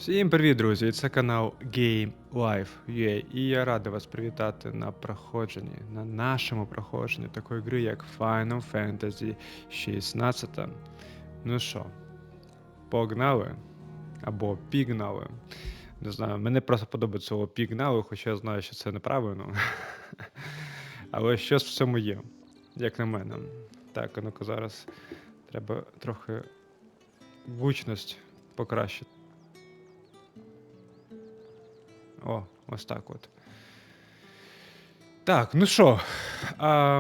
Всім привіт, друзі! Це канал Game Life UA, і я радий вас привітати на проходженні, на нашому проходженні такої гри, як Final Fantasy XVI. Ну що, погнали? Або пігнали. Не знаю, мені просто подобається слово пігнали, хоча я знаю, що це неправильно. Але щось в цьому є, як на мене. Так, ну-ка зараз треба трохи гучність покращити. О, ось так от. Так, ну що,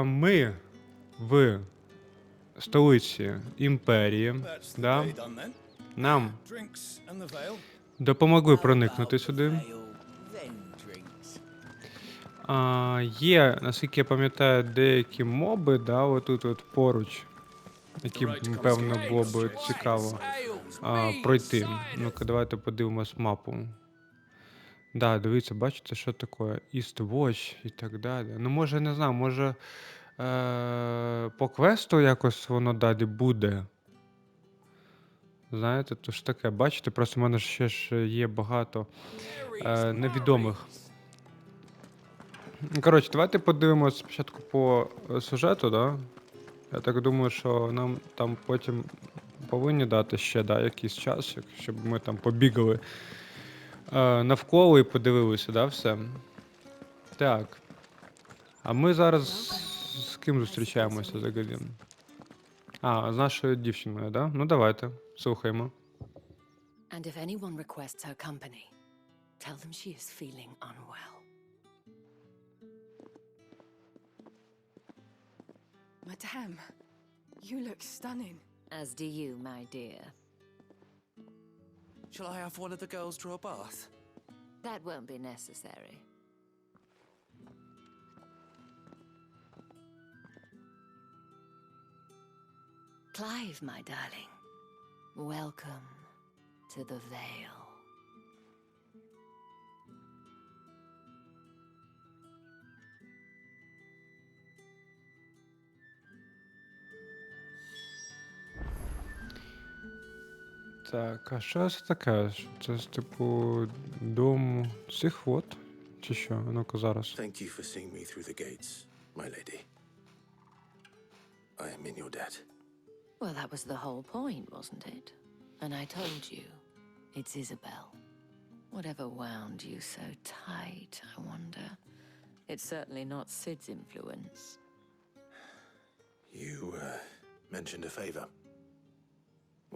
ми в столиці Імперії, да? Нам допомогли проникнути сюди. Є, наскільки я пам'ятаю, деякі моби, да, отут от поруч, які, напевно, було б цікаво пройти. Ну-ка, давайте подивимось мапу. Да, дивіться, бачите, що таке? East Watch і так далі. Ну, може, не знаю, може по квесту якось воно далі буде. Знаєте, то ж таке, бачите, просто в мене ще ж є багато невідомих. Коротше, давайте подивимось спочатку по сюжету, да? Я так думаю, що нам там потім повинні дати ще, да, якийсь час, щоб ми там побігали навколо і подивилися, да, все. Так. А ми зараз з ким зустрічаємося взагалі? З нашою дівчиною, да? Ну давайте, слухаємо. And if anyone requests her company, tell them she is feeling unwell. Madame, you look stunning. As do you, my dear. Shall I have one of the girls draw a bath? That won't be necessary. Clive, my darling, welcome to the Vale. Так, а що це таке? Це типу дом цих от? Чи що? Ну-ка зараз. Thank you for seeing me through the gates, my lady. I am in your debt. Well, that was the whole point, wasn't it? And I told you, it's Isabel. Whatever wound you so tight, I wonder. It's certainly not Sid's influence. You, mentioned a favor.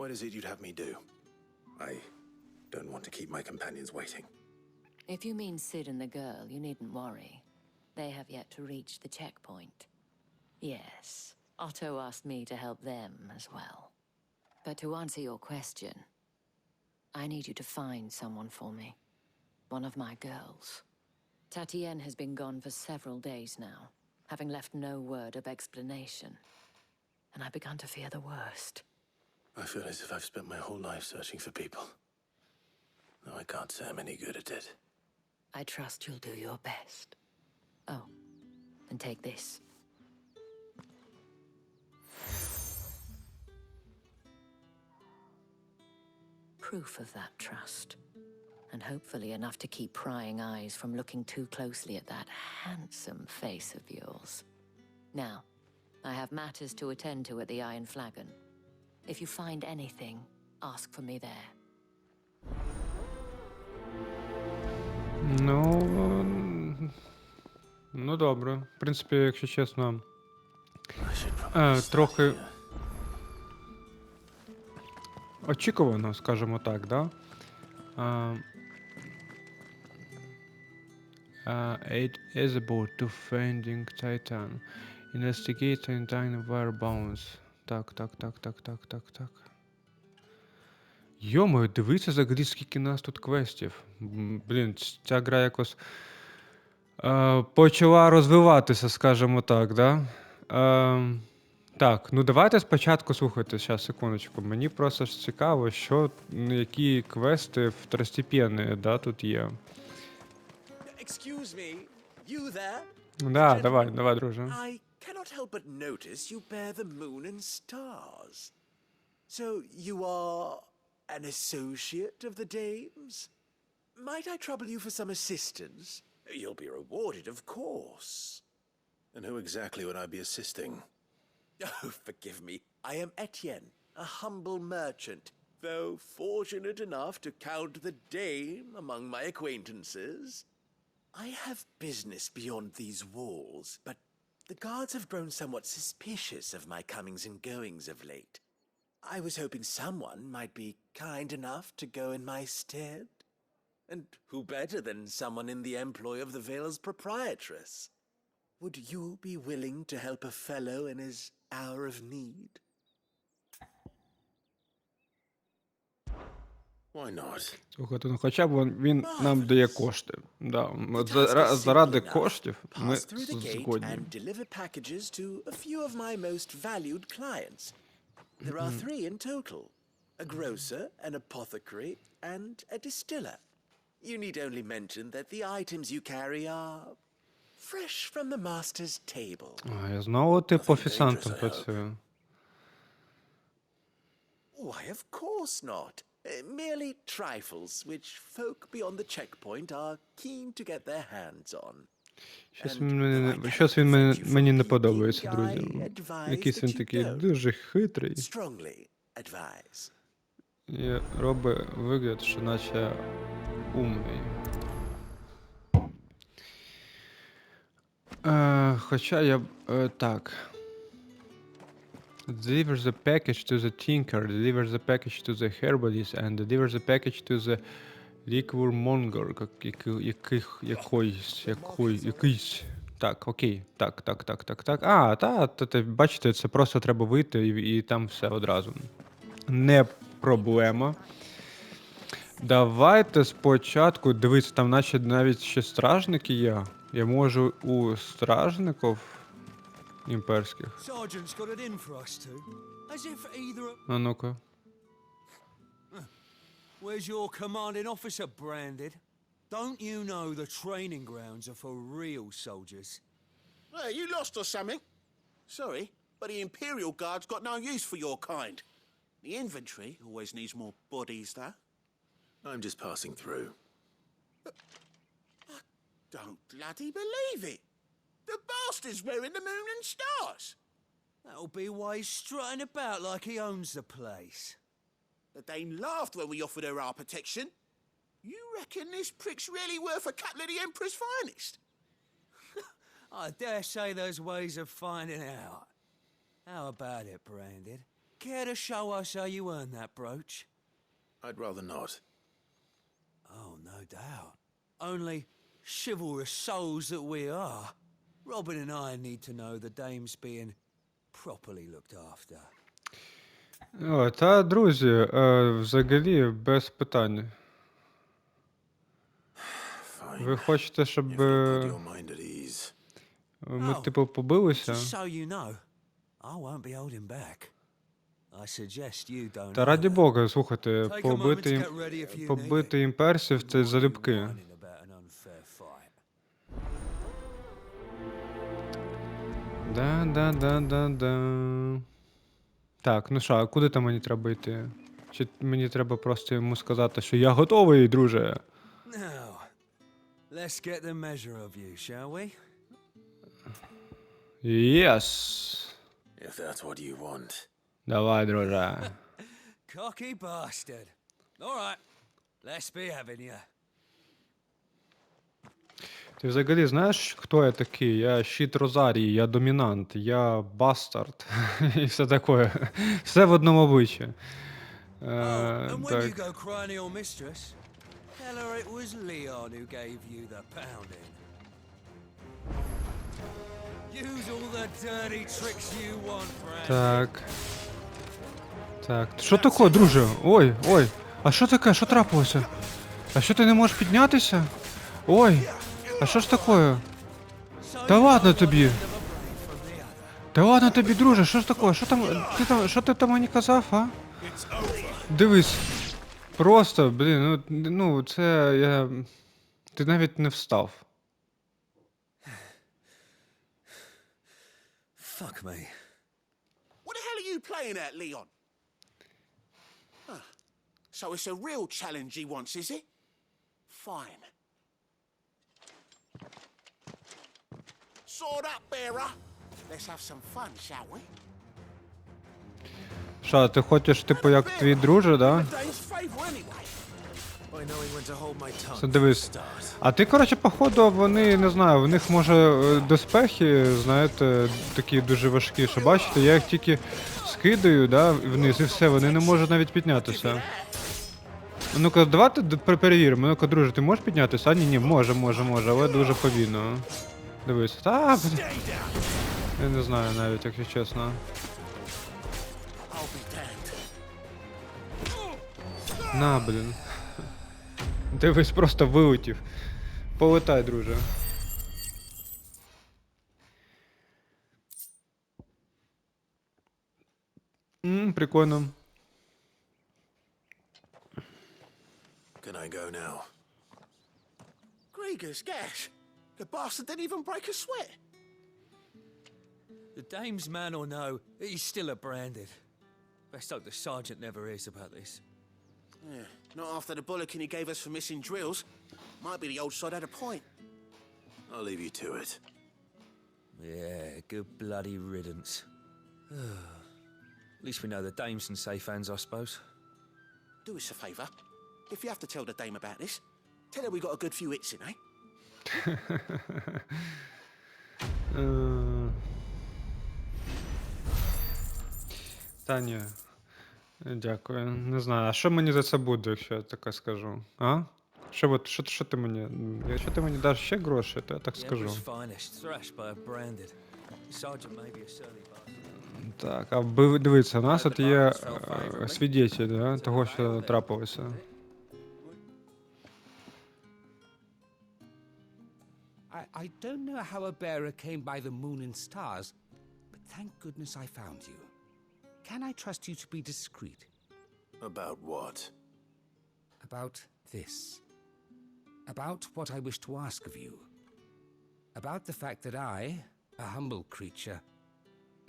What is it you'd have me do? I don't want to keep my companions waiting. If you mean Sid and the girl, you needn't worry. They have yet to reach the checkpoint. Yes, Otto asked me to help them as well. But to answer your question, I need you to find someone for me. One of my girls. Tatienne has been gone for several days now, having left no word of explanation. And I've begun to fear the worst. I feel as if I've spent my whole life searching for people. No, I can't say I'm any good at it. I trust you'll do your best. Oh, and take this. Proof of that trust. And hopefully enough to keep prying eyes from looking too closely at that handsome face of yours. Now, I have matters to attend to at the Iron Flagon. If you find anything, ask for me there. Ну добре. В принципі, якщо чесно, I should probably start трохи here. очікувано, скажімо так, да? Aid Isabel to finding Titan. Investigate Titan whereabouts. Так. Йомою, дивіться взагалі, скільки нас тут квестів. Блін, ця гра якось почала розвиватися, скажімо так, да? Так, ну давайте спочатку, слухайте, зараз, секундочку. Мені просто ж цікаво, які квести второстепенні, да, тут є. Excuse me, you there? Да, давай, друже. I cannot help but notice you bear the moon and stars. So you are An associate of the dame's? Might I trouble you for some assistance? You'll be rewarded, of course. And who exactly would I be assisting? Oh, forgive me. I am Etienne, a humble merchant, though fortunate enough to count the dame among my acquaintances. I have business beyond these walls, but the guards have grown somewhat suspicious of my comings and goings of late. I was hoping someone might be kind enough to go in my stead. And who better than someone in the employ of the Vale's proprietress? Would you be willing to help a fellow in his hour of need? Why not? Слухайте, ну хоча б він нам дає кошти. Да, от заради коштів ми Pass through the gate згодні. and deliver packages to a few of my most valued clients. There are 3 in total: a grocer, an apothecary, and a distiller. You need only mention that the items you carry are fresh from the master's table. А, я знову типу офіціантом dangerous, I hope. працюю. Why, of course not. Merely trifles which folk beyond the checkpoint are keen to get their hands on. Щось And він thank you for мені не peeping. подобається, I друзі. advise Якийсь він that you такий don't. дуже хитрий. Strongly advise. І робить вигляд, що наче умний. Хоча я... так. Deliver the package to the tinker, deliver the package to the herbalist, and deliver the package to the liquor monger. Якийсь. Так, окей. Так. А, бачите, це просто треба вийти і там все одразу. Не проблема. Давайте спочатку, дивіться, там наче навіть ще стражники є. Я можу у стражників імперських. Sergeant's got it in for us two. As if either... А ну-ка. Where's your commanding officer branded? Don't you know the training grounds are for real soldiers? Hey, you lost or something? Sorry, but the Imperial Guard's got no use for your kind. The infantry always needs more bodies, though. I'm just passing through. Don't bloody believe it. The bastard's wearing the moon and stars. That'll be why he's strutting about like he owns the place. The Dane laughed when we offered her our protection. You reckon this prick's really worth a couple of the Emperor's finest? I dare say there's ways of finding out. How about it, Branded? Care to show us how you earned that brooch? I'd rather not. Oh, no doubt. Only chivalrous souls that we are, Robin and I need to know the dame's being properly looked after. О, та, друзі, взагалі без питань. Fine. Ви хочете, щоб If you put your mind at ease. ми, типу, побилися? Just so you know, I won't be holding back. I suggest you don't. Та раді either. Бога, слухайте, Take a moment to побити, get ready if you need побити it. імперців це More than залюбки. whining about an unfair fight. Да. Так, ну що, а куди там мені треба йти? Чи мені треба просто йому сказати, що я готовий, друже? Now, let's get the measure of you, shall we? Єс! If that's what you want. Давай, друже. Cocky bastard. All right, let's be having you. Ти взагалі знаєш, хто я такий? Я щит Розарії, я домінант, я бастард і все таке. Все в одному обличчі. Oh, and when you Так. go crying to your mistress, tell her it was Leon who gave you the pounding. Use all the dirty tricks you want, Brand. Так. Так. Що таке, друже? Ой. А що таке? Що трапилося? А що ти не можеш піднятися? Ой. А що ж таке? Та ладно тобі. Та ладно тобі, друже, що ж таке? Що ти там мені казав, а? Дивись. Просто, блін, ну це я. Ти навіть не встав. Fuck me. What the hell are you playing at, Leon? So it's a real challenge he wants, is it? Fine. Sword up, bearer. Let's have some fun, shall we? Що, ти хочеш, типу, як твій друже, да? Dane's favour anyway. By knowing when to hold my tongue. Це дивись. Start. А ти, коротше, походу, вони, не знаю, в них, може, доспехи, знаєте, такі дуже важкі, що бачите, я їх тільки скидаю, да, вниз, і все, вони не можуть навіть піднятися. Ну-ка, давайте перевіримо. Ну-ка, друже, ти можеш піднятися? А, ні, може, але дуже повільно. Дивись. Та, блін. Я не знаю навіть, якщо чесно. I'll be damned. На, блін. Дивись, просто вилетів. Полетай, друже. Прикольно. Can I go now? Gregor's gas. The bastard didn't even break a sweat. The dame's man or no, he's still a branded. Best hope the sergeant never hears about this. Yeah, not after the bollocking he gave us for missing drills. Might be the old sod had a point. I'll leave you to it. Yeah, good bloody riddance. At least we know the dame's in safe hands, I suppose. Do us a favour. If you have to tell the dame about this, tell her we got a good few hits in, eh? Та ні. Дякую. Не знаю, а що мені за це буде, якщо я таке скажу? А? Що ти мені? Якщо ти мені даш ще гроші, то я так The скажу. Emperor's finest, thrashed by a branded. The sergeant may be a surly bastard. Так, а дивіться, у нас тут є свідетель, да, того, що трапилося. I don't know how a bearer came by the moon and stars, but thank goodness I found you. Can I trust you to be discreet? About what? About this. About what I wish to ask of you. About the fact that I, a humble creature,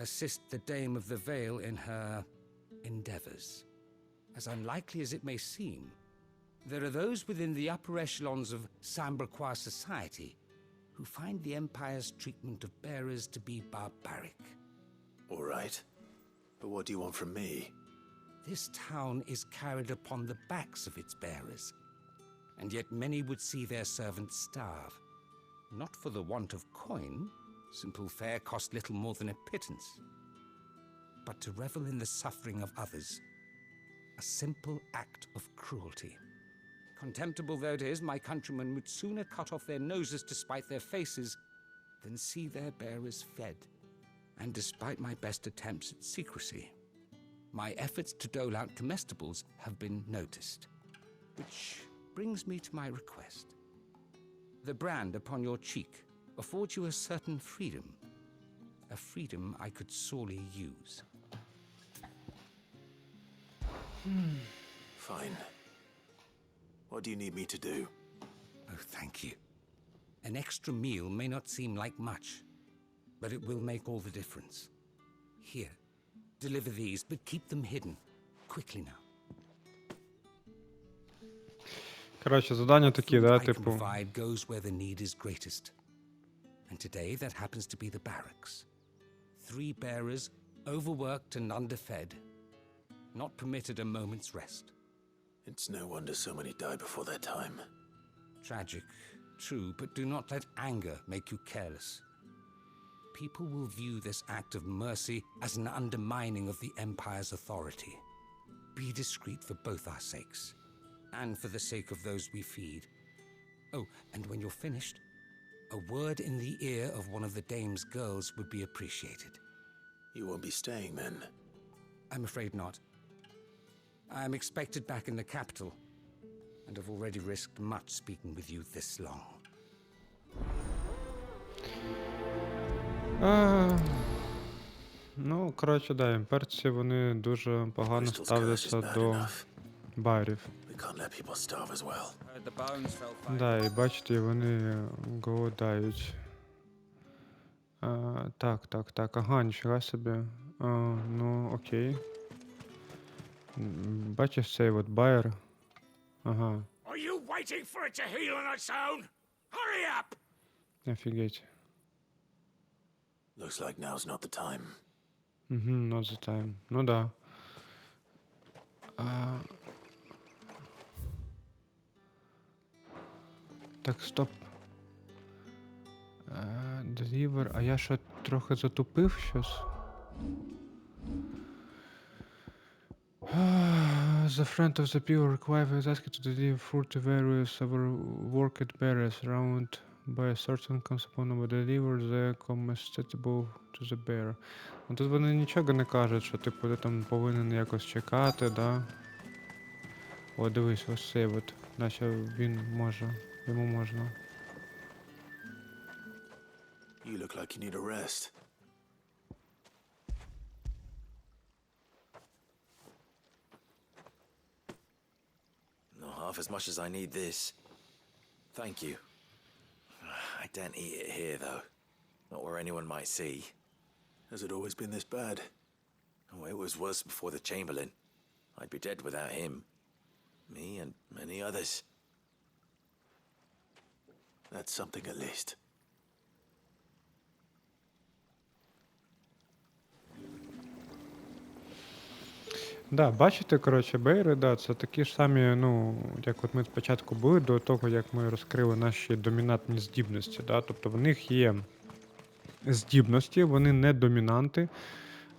assist the Dame of the Vale in her endeavors. As unlikely as it may seem, there are those within the upper echelons of Sambraquois society who find the Empire's treatment of bearers to be barbaric. All right. But what do you want from me? This town is carried upon the backs of its bearers, and yet many would see their servants starve. Not for the want of coin, simple fare cost little more than a pittance, but to revel in the suffering of others, a simple act of cruelty. Contemptible though it is, my countrymen would sooner cut off their noses to spite their faces than see their bearers fed. And despite my best attempts at secrecy, my efforts to dole out comestibles have been noticed. Which brings me to my request. The brand upon your cheek affords you a certain freedom, a freedom I could sorely use. Fine. What do you need me to do? Oh, thank you. An extra meal may not seem like much, but it will make all the difference. Here, deliver these, but keep them hidden. Quickly now. Коротше, завдання такі, да, Food I can типу. provide goes where the need is greatest. And today that happens to be the barracks. 3 bearers, overworked and underfed, not permitted a moment's rest. It's no wonder so many die before their time. Tragic, true, but do not let anger make you careless. People will view this act of mercy as an undermining of the Empire's authority. Be discreet for both our sakes, and for the sake of those we feed. Oh, and when you're finished, a word in the ear of one of the Dame's girls would be appreciated. You won't be staying then? I'm afraid not. I'm expected back in the capital, and have already risked much speaking with you this long. Ну, коротше, да, імперці, вони дуже погано Crystal's curse is ставляться bad до enough. барів. We can't let people starve as well. The bones fell far. Да, і бачите, вони голодають. Так, ага, ніфіга собі. Ну, окей. Бачиш цей от байер? Ага, Are you waiting for it to heal on its own? Hurry up! офігеть. Looks like now's not the time. Угу, not the time. Ну да. Так, стоп. Deliver. А я що, трохи затупив щось? The friend of the people required is asked to deliver fruit to various overworked bearers around by a certain component, but deliver the comestible to the bearer. Ну тут вони нічого не кажуть, що типу ти там повинен якось чекати, да? О, дивись, ось цей от. Наче він може, йому можна. You look like you need a rest. Not half as much as I need this. Thank you. I daren't eat it here, though. Not where anyone might see. Has it always been this bad? Oh, it was worse before the Chamberlain. I'd be dead without him. Me and many others. That's something at least. Да, бачите, коротше, бейри, да, це такі ж самі, ну, як от ми спочатку були, до того, як ми розкрили наші домінантні здібності, да, тобто в них є здібності, вони не домінанти,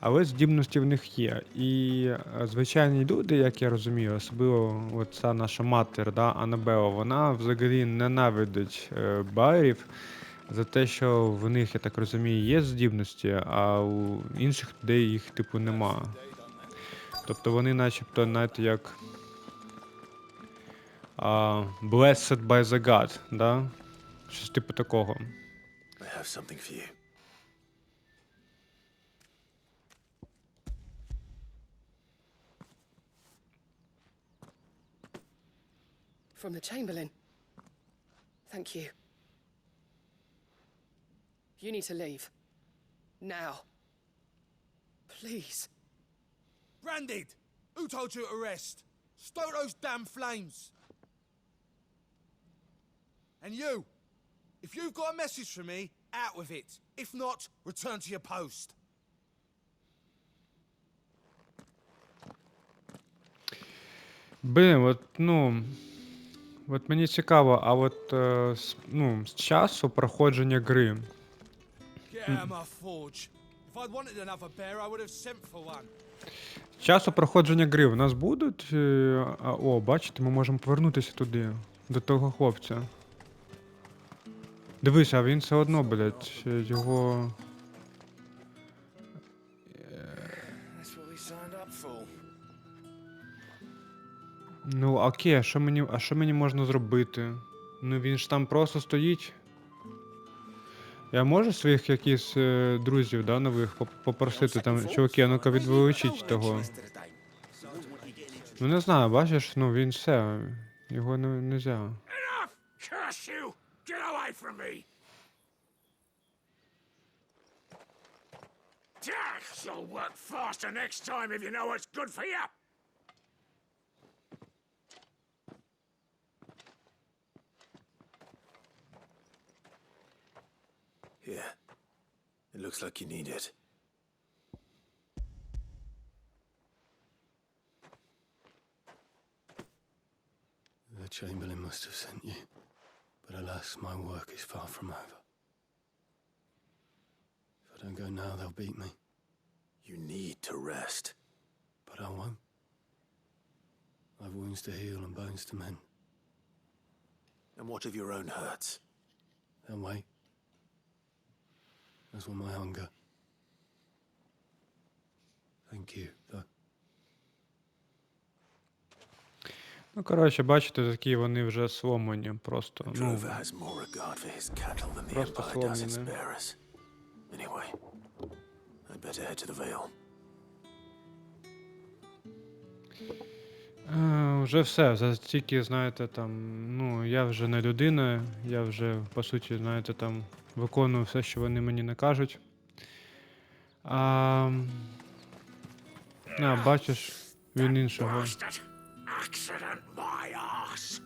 але здібності в них є. І звичайні люди, як я розумію, особливо от ця наша матір, да, Анабела, вона взагалі ненавидить байрів за те, що в них, я так розумію, є здібності, а у інших людей їх, типу, нема. Тобто вони начебто навіть як blessed by the God, да? Щось типу такого. I have something for you. From the Chamberlain. Thank you. You need to leave. Now. Please. Branded! Who told you to rest? Stoke those damn flames! And you! If you've got a message for me, out with it. If not, return to your post. Блін, от, ну, от мені цікаво, а от, ну, з часу проходження гри. Get out of my forge. If I'd wanted another bear, I would have sent for one. З часу проходження гри в нас будуть, о, бачите, ми можемо повернутися туди, до того хлопця. Дивись, а він все одно, блядь, його... That's what we signed up for. Ну, окей, а що мені можна зробити? Ну, він ж там просто стоїть. Я можу своїх якихось друзів, да, нових попросити там, чуваки, ну-ка відволічіть того. Ну, не знаю, бачиш, ну, він все, його нельзя. Enough! Curse you! Get away from me! You'll work faster next time if you know what's good for you! Here. It looks like you need it. The Chamberlain must have sent you, but alas, my work is far from over. If I don't go now, they'll beat me. You need to rest. But I won't. I've wounds to heal and bones to mend. And what of your own hurts? They'll wait. As will my hunger. Thank you, though. Ну, коротше, бачите, такі вони вже сломані, просто, ну, Drover has more regard for his cattle than the Просто Empire does its сломлены. bearers. Anyway, I'd better head to the Vale. Вже все, за стільки, знаєте, там, ну, я вже не людина, я вже, по суті, знаєте, там, виконую все, що вони мені не кажуть. Бачиш, Він іншого. Bastard! Accident my ass!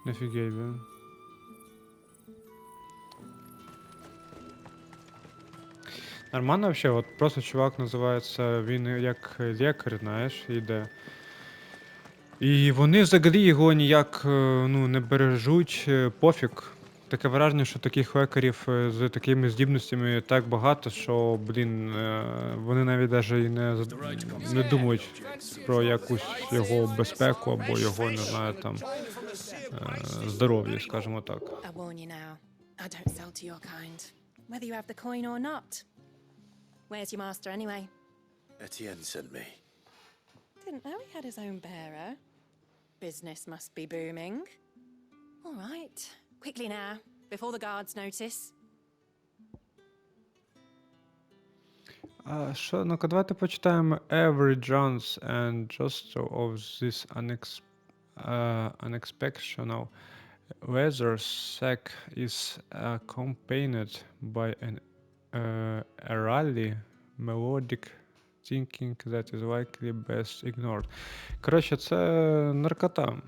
Офігеть, да? Нормально вообще, от просто чувак називається, він як лікар, знаєш, йде. І вони взагалі його ніяк ну, не бережуть, пофіг. Таке враження, що таких лекарів з такими здібностями так багато, що, блін, вони навіть і не думають про якусь його безпеку або його, не знаю, там, здоров'я, скажімо так. I warn you now. I don't sell to your kind, whether you have the coin or not. Where's your master anyway? Etienne sent me. Didn't know he had his own bearer. Business must be booming. All right, quickly now, before the guards notice. Що, ну-ка, давайте почитаємо Every Jones and Josto of this unexceptional weather sack is accompanied by an eerily melodic thinking that is likely best ignored. Коротше, це наркота.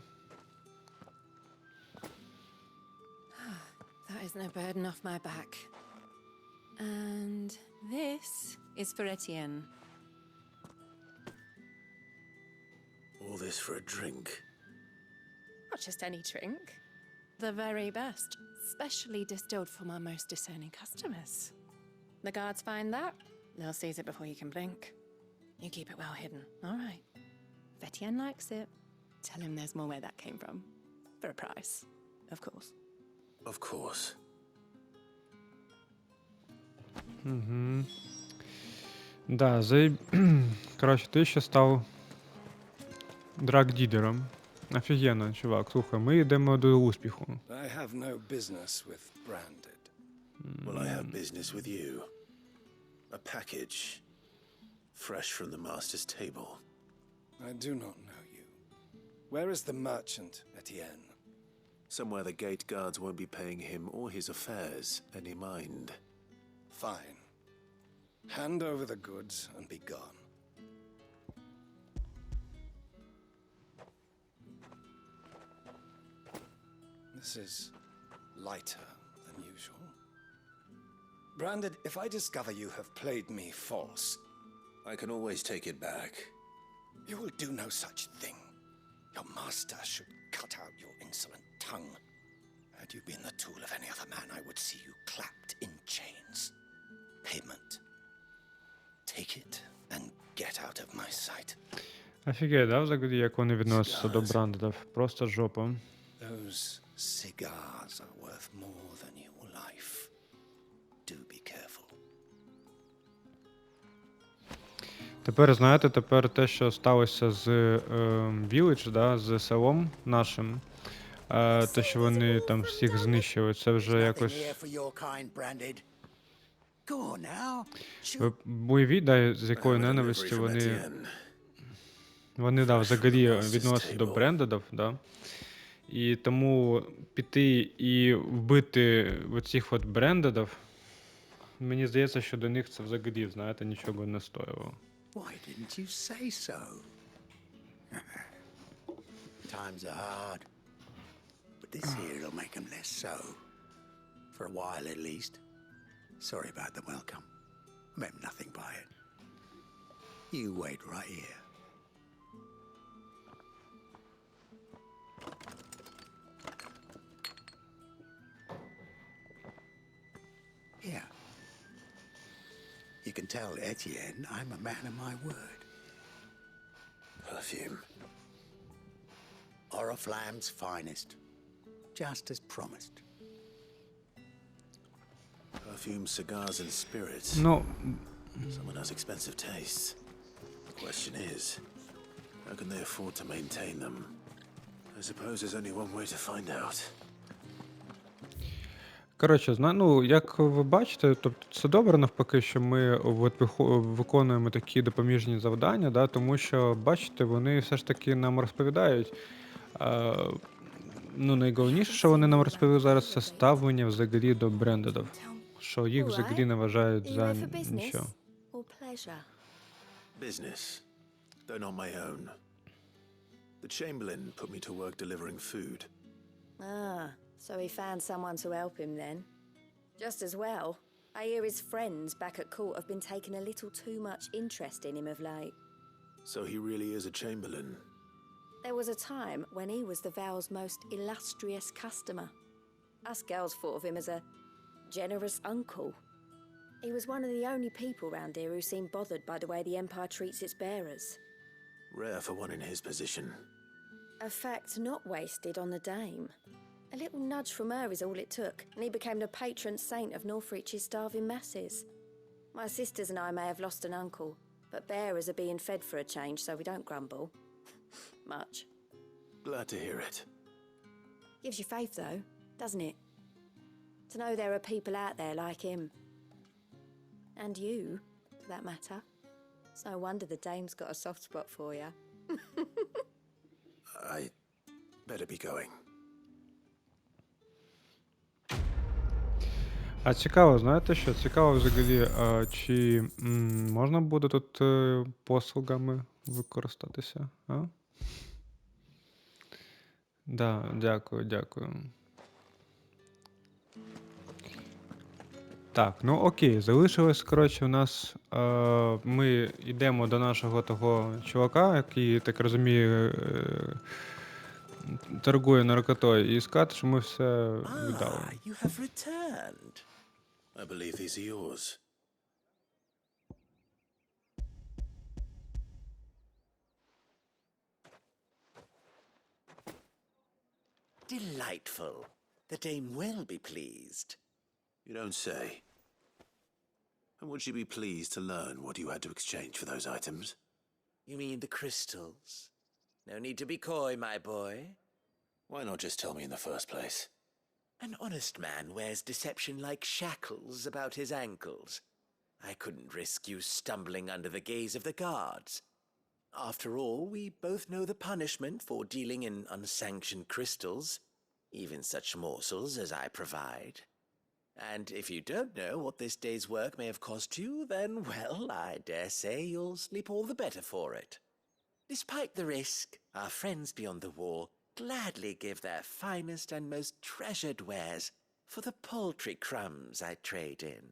That is no burden off my back. And this is for Etienne. All this for a drink. Not just any drink. The very best, specially distilled for my most discerning customers. The guards find that, they'll seize it before you can blink. You keep it well hidden, all right? If Etienne likes it, tell him there's more where that came from. For a price, of course. Of course. Угу. Да, коротше, ти ще став драг-дідером. Офігенно, чувак. Слухай, ми йдемо до успіху. I have no business with Branded. Well, I have business with you. A package. Fresh from the master's table. I do not know you. Where is the merchant, Etienne? Somewhere the gate guards won't be paying him or his affairs any mind. Fine. Hand over the goods and be gone. This is lighter than usual. Branded, if I discover you have played me false, I can always take it back. you will do no such thing. Your master should cut out your insolent tongue. Had you been the tool of any other man, I would see you clapped in chains. Payment. Take it and get out of my sight. Офігеть, да, взагалі, як вони відносяться до брандедів? Просто жопа. Those cigars are worth more than your life. Do be careful. Тепер, знаєте, те, що сталося з Village, да, з селом нашим, те, що вони там всіх знищили, це вже якось... Ви уявіть, з якою ненавистю вони, да, взагалі відносяться до брендедів, да. І тому піти і вбити оцих от брендедів, мені здається, що до них це взагалі, знаєте, нічого не стоїло. Why didn't you say so? Times are hard, but this here'll make them less so. For a while at least. Sorry about the welcome. Meant nothing by it. You wait right here. Here. You can tell Etienne I'm a man of my word. Perfume. Oriflamme's finest. Just as promised. Perfume, cigars, and spirits. Ну, Someone has expensive tastes. The question is, how can they afford to maintain them? I suppose there's only one way to find out. коротше, ну, як ви бачите, тобто це добре навпаки, що ми от виконуємо такі допоміжні завдання, да, тому що, бачите, вони все ж таки нам розповідають. Ну, найголовніше, що вони нам розповіли зараз, це ставлення взагалі до брендедів. що їх взагалі не вважають за нічого. Or pleasure? Business, though not my own. The Chamberlain put me to work delivering food. Ah, so he found someone to help him then. Just as well. I hear his friends back at court have been taking a little too much interest in him of late. So he really is a Chamberlain. There was a time when he was the Val's most illustrious customer. Us girls thought of him as a generous uncle. He was one of the only people round here who seemed bothered by the way the Empire treats its bearers. Rare for one in his position. A fact not wasted on the Dame. A little nudge from her is all it took, and he became the patron saint of Northreach's starving masses. My sisters and I may have lost an uncle, but bearers are being fed for a change, so we don't grumble. Much. Glad to hear it. Gives you faith, though, doesn't it? To know there are people out there like him. And you, for that matter. It's no wonder the Dame's got a soft spot for you. I better be going. А цікаво, знаєте що? Цікаво взагалі, чи можна буде тут послугами використатися? А? Да, дякую. Так, ну окей, залишилось, коротше, у нас, ми йдемо до нашого того чувака, який, так розумію, торгує наркотою, і сказати, що ми все віддали. You have returned. I believe these are yours. Delightful. The Dame will be pleased. You don't say. And would she be pleased to learn what you had to exchange for those items? You mean the crystals? No need to be coy, my boy. Why not just tell me in the first place? An honest man wears deception like shackles about his ankles. I couldn't risk you stumbling under the gaze of the guards. After all, we both know the punishment for dealing in unsanctioned crystals, even such morsels as I provide. And if you don't know what this day's work may have cost you, then, well, I dare say you'll sleep all the better for it. Despite the risk, our friends beyond the wall gladly give their finest and most treasured wares for the paltry crumbs I trade in.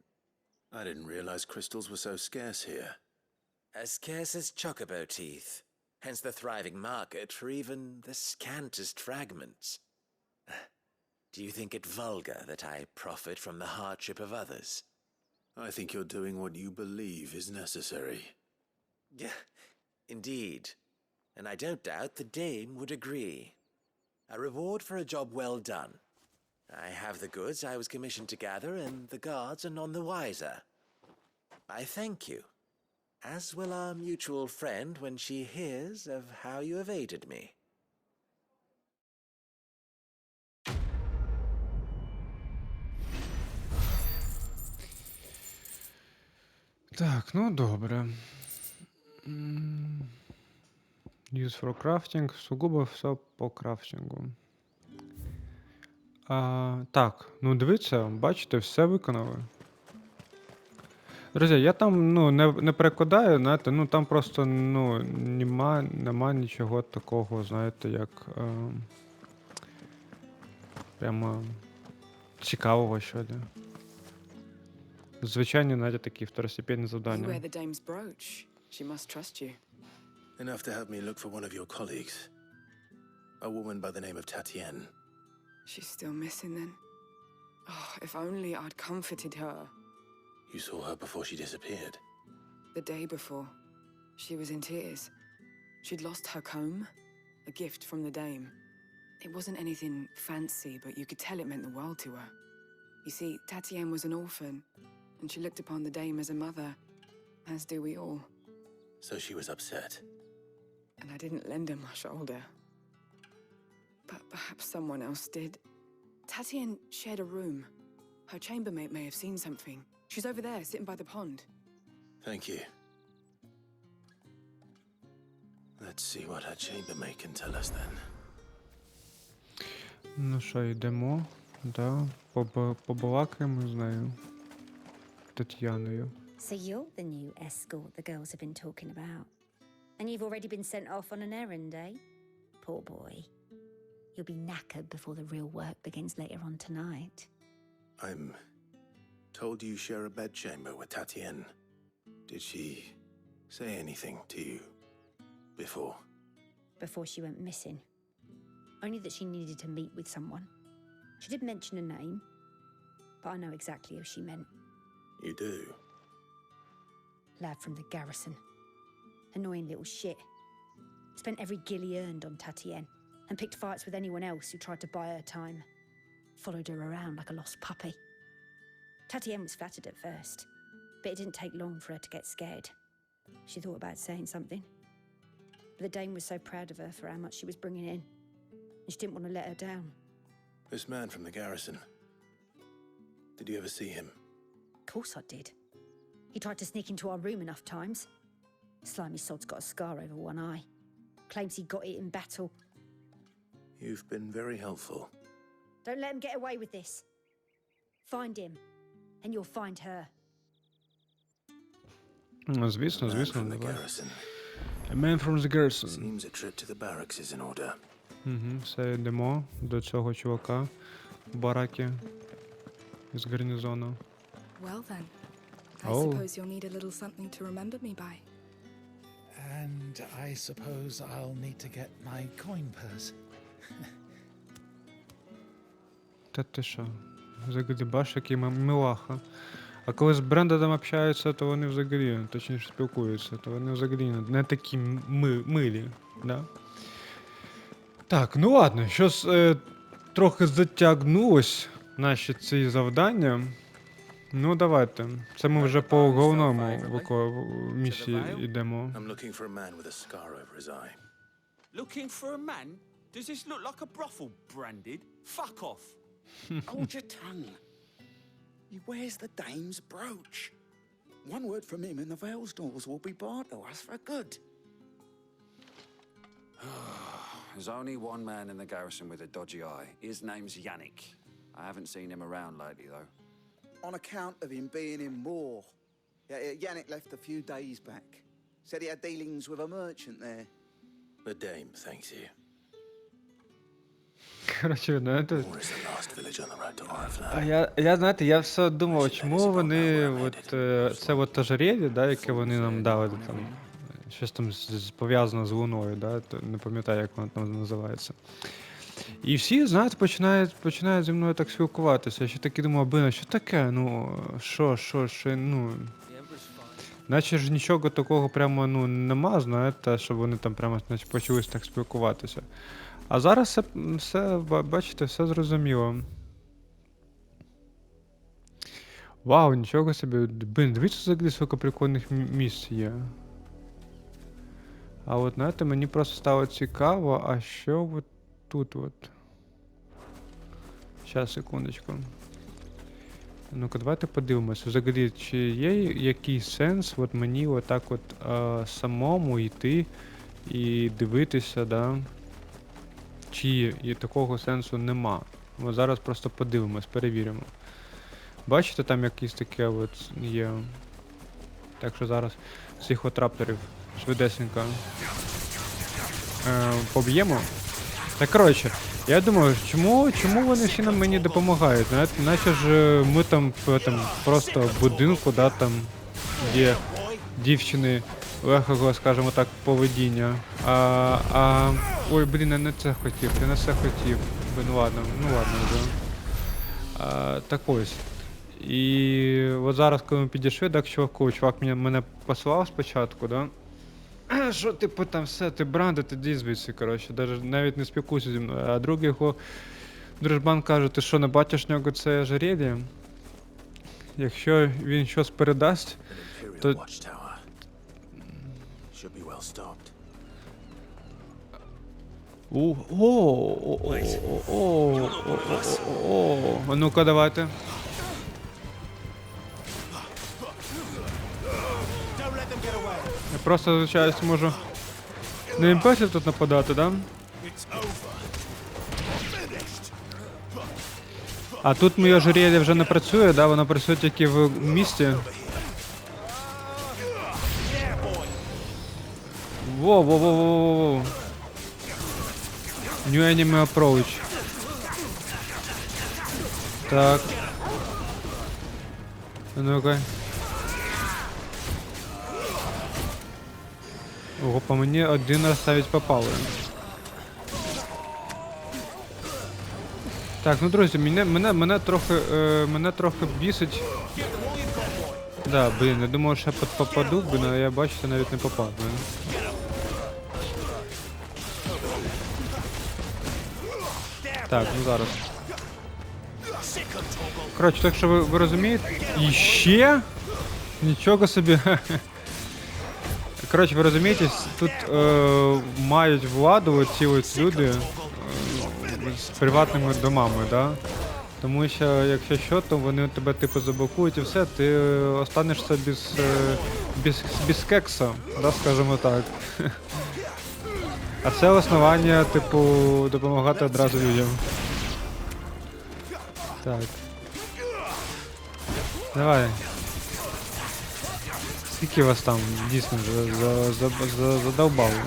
I didn't realize crystals were so scarce here. As scarce as chocobo teeth, hence the thriving market for even the scantest fragments. Do you think it vulgar that I profit from the hardship of others? I think you're doing what you believe is necessary. Indeed. And I don't doubt the Dame would agree. A reward for a job well done. I have the goods I was commissioned to gather, and the guards are none the wiser. I thank you, as will our mutual friend when she hears of how you have aided me. Так, ну добре. Use for crafting. Сугубо все по крафтингу. Так, ну дивіться, бачите, все виконали. Друзі, я там не перекладаю, знаєте, там просто нема нічого такого, знаєте, як прямо цікавого щодо. Звичайні, знаєте, такі второстепенні завдання. You wear the Dame's brooch. She must trust you. Enough to help me look for one of your colleagues. A woman by the name of Tatienne. She's still missing then. Oh, if only I'd comforted her. You saw her before she disappeared? The day before. She was in tears. She'd lost her comb, a gift from the Dame. It wasn't anything fancy, but you could tell it meant the world to her. You see, Tatienne was an orphan, and she looked upon the Dame as a mother, as do we all. So she was upset. And I didn't lend her my shoulder. But perhaps someone else did. Tatienne shared a room. Her chambermaid may have seen something. She's over there, sitting by the pond. Thank you. Let's see what her chambermaid can tell us then. Ну що, йдемо. Да, побалакаємо з нею. Тетяною. So you're the new escort the girls have been talking about. And you've already been sent off on an errand, eh? Poor boy. You'll be knackered before the real work begins later on tonight. I'm told you share a bedchamber with Tatienne. Did she say anything to you before? Before she went missing. Only that she needed to meet with someone. She did mention a name, but I know exactly who she meant. You do? Lad from the garrison. Annoying little shit. Spent every guil he earned on Tatienne, and picked fights with anyone else who tried to buy her time. Followed her around like a lost puppy. Tatienne was flattered at first, but it didn't take long for her to get scared. She thought about saying something. But the Dame was so proud of her for how much she was bringing in, and she didn't want to let her down. This man from the garrison. Did you ever see him? Of course I did. He tried to sneak into our room enough times. Slimy sod's got a scar over one eye. Claims he got it in battle. You've been very helpful. Don't let him get away with this. Find him, and you'll find her. Звісно, звісно, The давай. garrison. A man from the garrison. Seems a trip to the barracks is in order. Все, йдемо до цього чувака в баракі з гарнізону. Well then, I Oh. suppose you'll need a little something to remember me by. And I suppose I'll need to get my coin purse. Та ти що? Взагалі, бачиш, який милаха. А коли з Брендоном общаються, то вони взагалі, точніше спілкуються, то вони взагалі не такі милі, да? Так, ну ладно, щось трохи затягнулось наші ці завдання. Ну давайте. Це ми вже по головному місії йдемо. I'm looking for a man with a scar over his eye. Looking for a man? Does this look like a brothel branded? Fuck off. Hold your tongue. He wears the Dame's brooch. One word from him and the Vale's doors will be barred to us for good. There's only one man in the garrison with a dodgy eye. His name's Yannick. I haven't seen him around lately, though. On account of him being in war. Yannick left a few days back. Said he had dealings with a merchant there. The Dame thanks you. Коротше, знаєте, War is the last village on the road to Oriflamme. а я, знаєте, я все думав, чому вони, це от ожерелье, да, яке вони нам дали, там, щось там пов'язано з Луною, да, не пам'ятаю, як воно там називається. І всі, знаєте, починають зі мною так спілкуватися. Я ще таки думав, блин, що таке, ну, що, ну... Наче ж нічого такого прямо, ну, нема, знаєте, щоб вони там прямо, значить, почались так спілкуватися. А зараз все, бачите, все зрозуміло. Вау, нічого собі. Блин, дивіться, взагалі, скільки прикольних місць є. А от, знаєте, мені просто стало цікаво, а що от тут от. Щас, секундочку. Ну-ка, давайте подивимося. Взагалі, чи є якийсь сенс от мені отак от самому йти і дивитися, да? Чи і такого сенсу нема. Ми зараз просто подивимось, перевіримо. Бачите, там якісь таке от є. Так що зараз цих от рапторів швидесенько поб'ємо. Так, коротше, я думаю, чому вони всі нам мені допомагають? Знаєте, наче ж ми там просто в будинку, да, там є дівчини легкого, скажімо так, поведіння. Ой, блін, я не це хотів, Ну ладно вже. Так ось. І от зараз, коли ми підійшли, так, чувак мене послав спочатку, да? Що, типу, там все, ти бранда, ти йди звідси, коротше, навіть не спілкуйся зі мною. А другий його дружбан каже, ти що, не бачиш нього це ожерелье? Якщо він щось передасть, то... Ну-ка, давайте. Я просто, звичайно, можу на імпесі тут нападати, да? А тут моє ожерелье вже не працює, да? Воно працює тільки в місті. Воу. New enemy approach. Так. Ну-ка. Ого, по мені один раз навіть попали. Так, ну друзі, мене трохи бісить. Да, блін, я думав, що я попаду, блін, а я бачите, навіть не попав, блін. Так, ну зараз. Коротше, так що ви розумієте? І ще? Нічого собі. Коротше, ви розумієте, тут мають владу оці ось люди з приватними домами, да? Тому що, якщо що, то вони тебе типу заблокують і все, ти останешся без кекса, да, скажімо так. А це основання, типу, допомагати одразу людям. Так. Давай. Скільки вас там дійсно задовбали?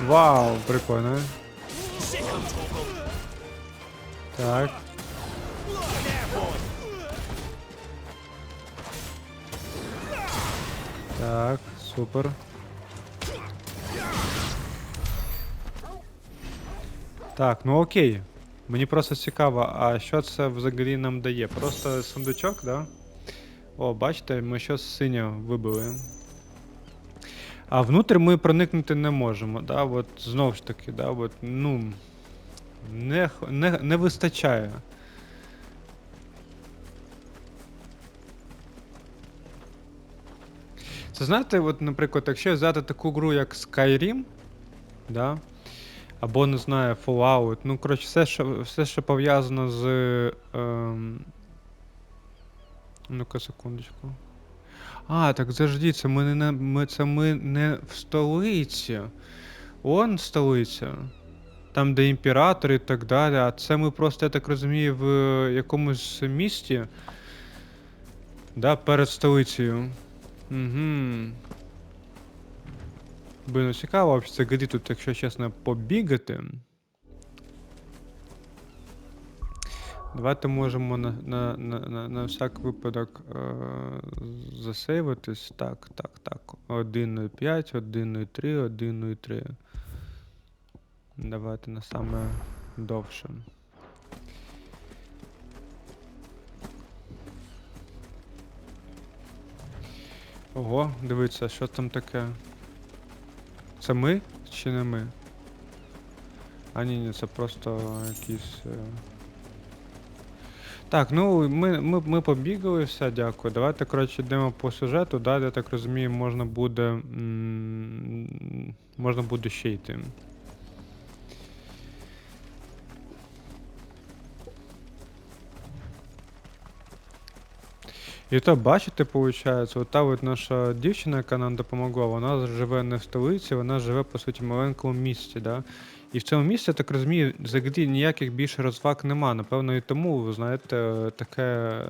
Вау, прикольно. Так. Так, супер. Так, ну окей. Мені просто цікаво, а що це взагалі нам дає? Просто сундучок, да? О, бачите, ми щось синє вибили. А внутрі ми проникнути не можемо, да? От знову ж таки, да? От, ну, не вистачає. Це знаєте, от, наприклад, якщо взяти таку гру, як Skyrim, да? Або, не знаю, Fallout, ну, коротше, все, що пов'язано з... Ну-ка, секундочку. А, так завжди, це ми не в столиці. Он столиця. Там, де імператор і так далі. А це ми просто, я так розумію, в якомусь місті. Да, перед столицею. Угу. Блин, ну цікаво, взагалі тут, якщо чесно, побігати. Давайте можемо на всяк випадок засейвитись. Так. 1.05, 1.03, 1.03. Давайте на саме довше. Ого, дивіться, що там таке? Це ми чи не ми? А ні, це просто якісь... Так, ну ми побігали, все, дякую. Давайте, коротше, йдемо по сюжету, далі, я так розумію, можна буде ще йти. І то, бачите, виходить, ота от наша дівчина, яка нам допомогла, вона живе не в столиці, вона живе, по суті, в маленькому місті, да? І в цьому місці, я так розумію, взагалі ніяких більше розваг нема. Напевно, і тому, ви знаєте, таке,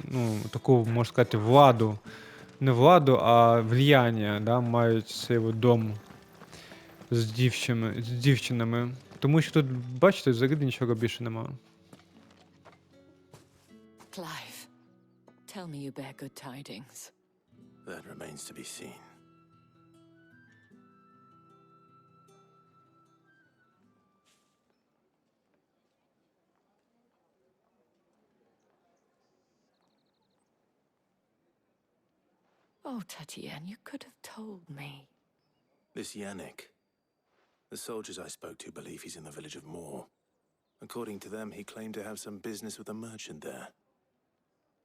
ну, таку, можна сказати, владу. Не владу, а влияння, да, мають цей дом з дівчинами. Тому що тут, бачите, взагалі нічого більше нема. Clive, tell me you bear good tidings. That remains to be seen. Oh, Tatienne, you could have told me. This Yannick. The soldiers I spoke to believe he's in the village of Moor. According to them, he claimed to have some business with a merchant there.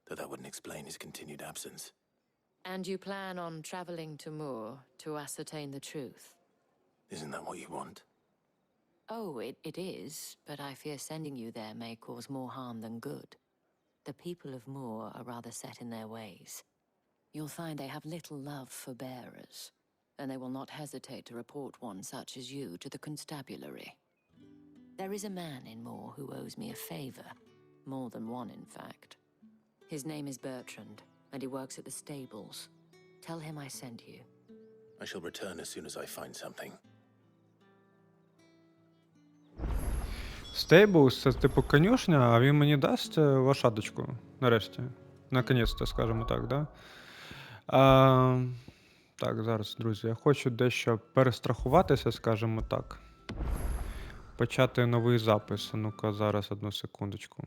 Though that wouldn't explain his continued absence. And you plan on traveling to Moor to ascertain the truth? Isn't that what you want? Oh, it is, but I fear sending you there may cause more harm than good. The people of Moor are rather set in their ways. You'll find they have little love for bearers, and they will not hesitate to report one such as you to the constabulary. There is a man in Moor who owes me a favor. More than one, in fact. His name is Bertrand, and he works at the stables. Tell him I sent you. I shall return as soon as I find something. Стейблс — це типу конюшня, а він мені дасть лошадочку, нарешті. Наконець-то, скажімо так, да? Так, зараз, друзі, я хочу дещо перестрахуватися, скажімо так. Почати новий запис. Ну-ка, зараз, одну секундочку.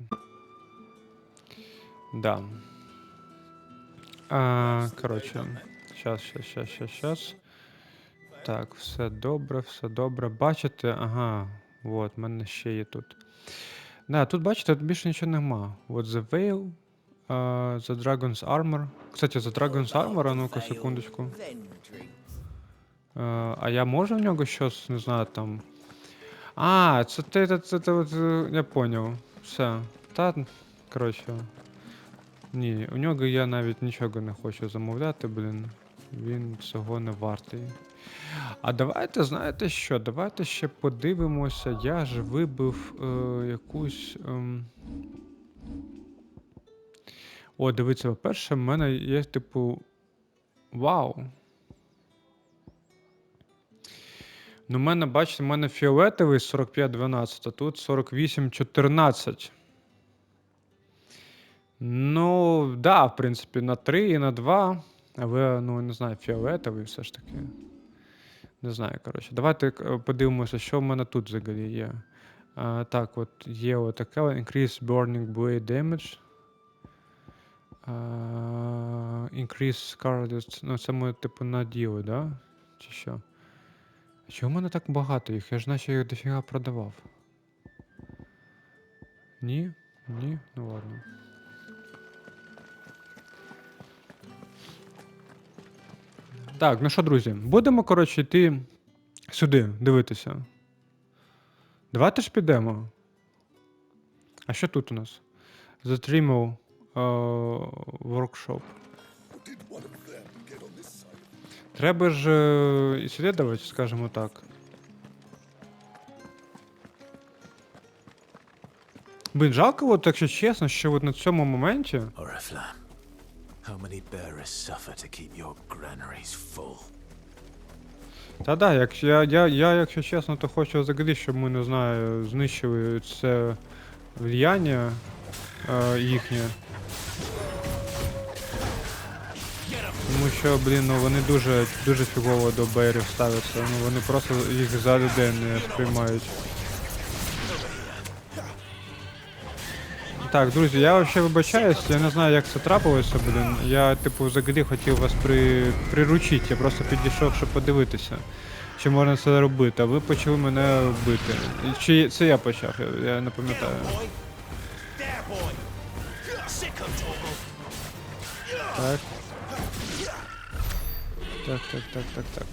Да. Коротше, щас. Так, все добре. Бачите? Ага, от, в мене ще є тут. Да, тут, бачите, тут більше нічого нема. От The Veil, The Dragon's Armor. Кстати, The Dragon's Armor, а ну-ка, секундочку. А я можу в нього щось, не знаю, там... це от, я поняв. Все. Та, коротше. Ні, у нього я навіть нічого не хочу замовляти, блін. Він цього не вартий. А давайте, знаєте що, давайте ще подивимося. Я ж вибив якусь... О, дивіться, по-перше, в мене є, типу... Вау! Ну, в мене, бачите, в мене фіолетовий 45-12, а тут 48-14. Ну, да, в принципі, на 3 і на 2. Але, ну, не знаю, фіолетовий все ж таки. Не знаю, коротше. Давайте подивимося, що в мене тут взагалі є. Так, от є отаке. Increase burning blade damage. Increase scarlet. Ну, це ми, типу, на діло, да? Чи що? А чого в мене так багато їх? Я ж наче їх дофіга продавав. Ні? Ні? Ну ладно. Так, ну що, друзі, будемо, коротше, йти сюди, дивитися. Давайте ж підемо. А що тут у нас? The Dreamer Workshop. Треба ж ісследувати, скажімо так. Блін, жалко, от, якщо чесно, що от на цьому моменті... How many bearers suffer to keep your granaries full? Та-да, якщо чесно, то хочу взагалі, щоб ми, не знаю, знищили це влияння їхнє. Тому що, блін, ну вони дуже фігово до беарів ставляться, ну вони просто їх за людей не сприймають. Так, друзі, я взагалі вибачаюсь, я не знаю, як це трапилося, блін. Я, типу, взагалі хотів вас приручити, я просто підійшов, щоб подивитися, чи можна це робити, а ви почали мене бити. Чи це я почав, я не пам'ятаю. Так. Так.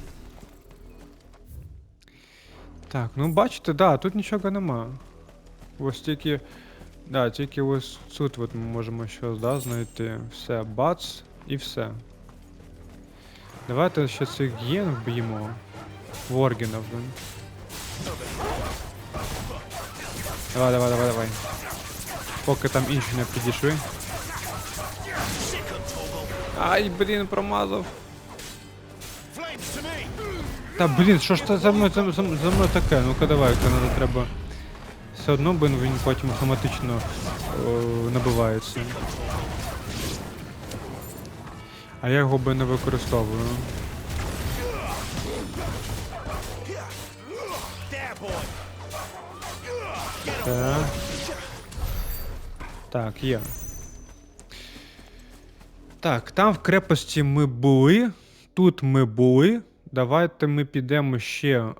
Так, ну бачите, да, тут нічого нема. Ось тільки... Да, тільки ось тут от ми можемо щось, да, знайти. Все, бац, і все. Давайте ще цих гієн вб'ємо. Воргінов, блин. Давай. Поки там інші не підійшли. Ай, блін, промазав. Та, блін, що ж це за мною таке? Ну-ка давай, не треба... Все одно, блин, він потім автоматично набивається. А я його би не використовую. Так. Так, є. Так, там в крепості ми були. Тут ми були. Давайте ми підемо ще...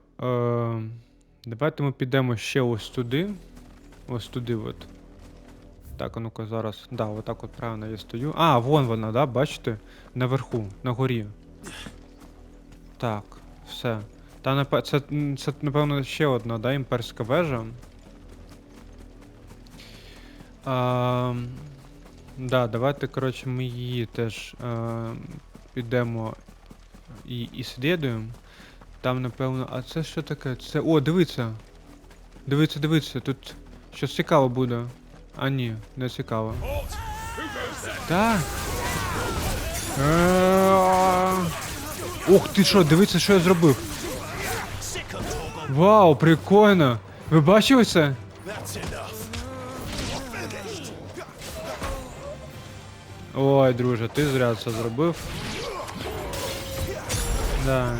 Давайте ми підемо ще ось туди. Ось туди от. Так, а ну-ка зараз. Да, отак от правильно я стою. А, вон вона, да, бачите? Наверху, на горі. Так, все. Це, напевно, ще одна, да, імперська вежа. Да, давайте, коротше, ми її теж підемо і іслідуємо. Там, напевно, а це що таке? Це, о, дивіться. Дивіться, тут щось цікаво буде. А ні, не цікаво. Так. Ух ти що, дивіться, що я зробив. Вау, прикольно. Ви бачили це? Ой, друже, ти зря це зробив. Да.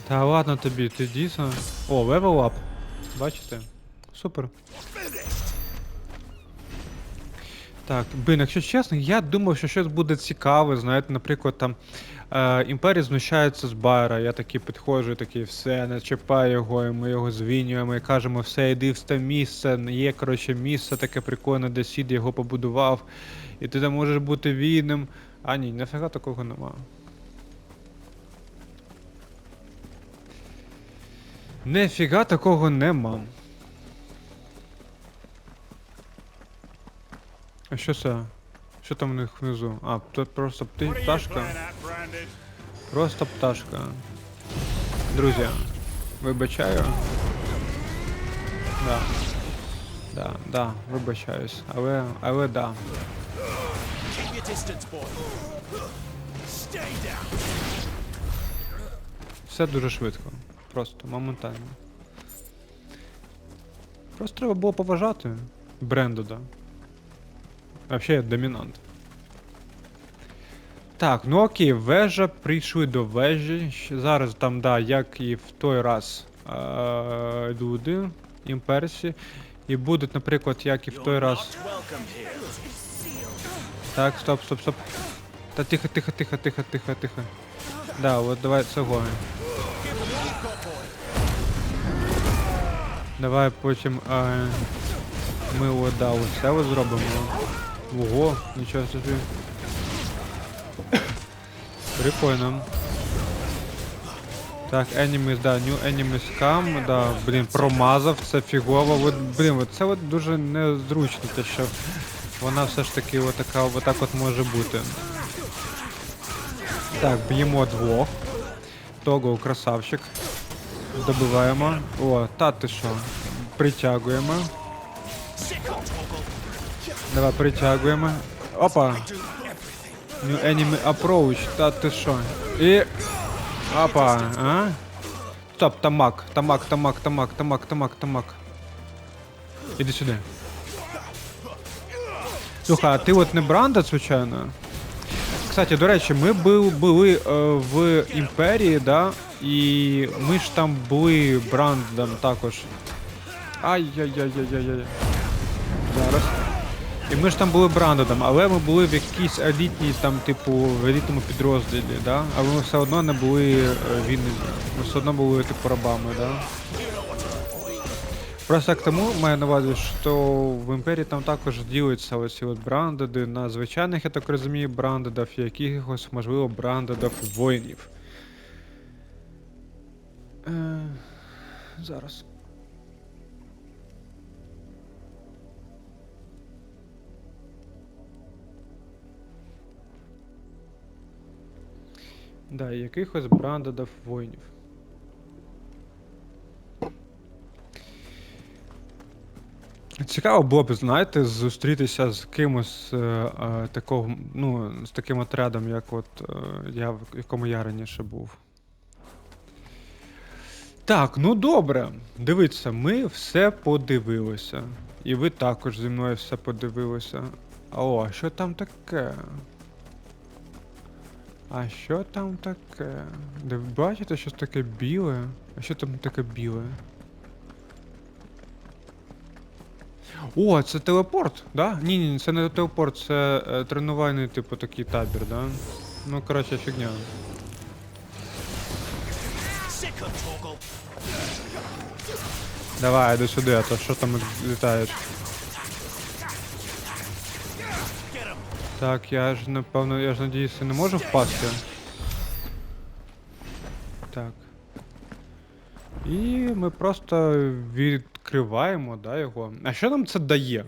Та ладно тобі, ти дійсно... О, левел ап. Бачите? Супер. Так, блин, якщо чесно, я думав, що щось буде цікаве, знаєте, наприклад, там Імперія знущається з Байера, я такий підходжу, такий, все, не чіпай його, і ми його звінюємо, і кажемо, все, йди в те місце, є, коротше, місце таке прикольне, де Сід його побудував, і ти там можеш бути вільним. А ні, нафіга такого нема. Нефіга такого нема. А що це? Що там у них внизу? А, тут просто пташка. Просто пташка. Друзі, вибачаю. Да, вибачаюсь. Але да. Все дуже швидко. Просто, моментально. Просто треба було поважати Брендода. Вообще я домінант. Так, ну окей, вежа, прийшли до вежі. Зараз там, да, як і в той раз люди, імперці. І будуть, наприклад, як і в той раз... Так, стоп. Та тихо. Да, от давай цього. Давай потім ми оце ось зробимо. Ого, нічого собі. Прикольно. Так, enemies, да, new enemies come, да, блін, промазав, це фігово. От, блін, це от дуже незручно, те, що вона все ж таки отак от може бути. Так, б'ємо двох. Того, красавчик. Добиваємо. О, та ти що? Притягуємо. Давай, притягуємо. Опа! New enemy approach, та ти що? І... Опа, а? Стоп, тамак. Іди сюди. Слухай, а ти от не Бранда, звичайно? Кстати, до речі, ми були в Імперії, да? І ми ж там були Брандом також. Ай-яй-яй-яй-яй-яй. Зараз. І ми ж там були Брандодом, але ми були в якійсь елітній, там, типу, в елітному підрозділі, да? Але ми все одно не були вільними. Ми все одно були, типу, рабами, да? Просто к тому маю на увазі, що в Імперії там також ділиться оці от брандоди на звичайних, я так розумію, брандодів і якихось, можливо, брандодів воїнів. Зараз. Да, якихось брандодів воїнів. Цікаво було б, знаєте, зустрітися з кимось такого, ну, з таким отрядом, як от я, в якому я раніше був. Так, ну добре. Дивіться, ми все подивилися. І ви також зі мною все подивилися. О, а що там таке? А що там таке? Ви бачите, щось таке біле? А що там таке біле? О, це телепорт, да? Ні, це не телепорт, це тренувальний, типу, такий табір, да? Ну, коротше, фігня. Давай, іди сюди, а то що там літаєш? Так, я ж, напевно, я ж надіюся, не можу впасти. Так. І ми просто відкриваємо, да, його. А що нам це дає?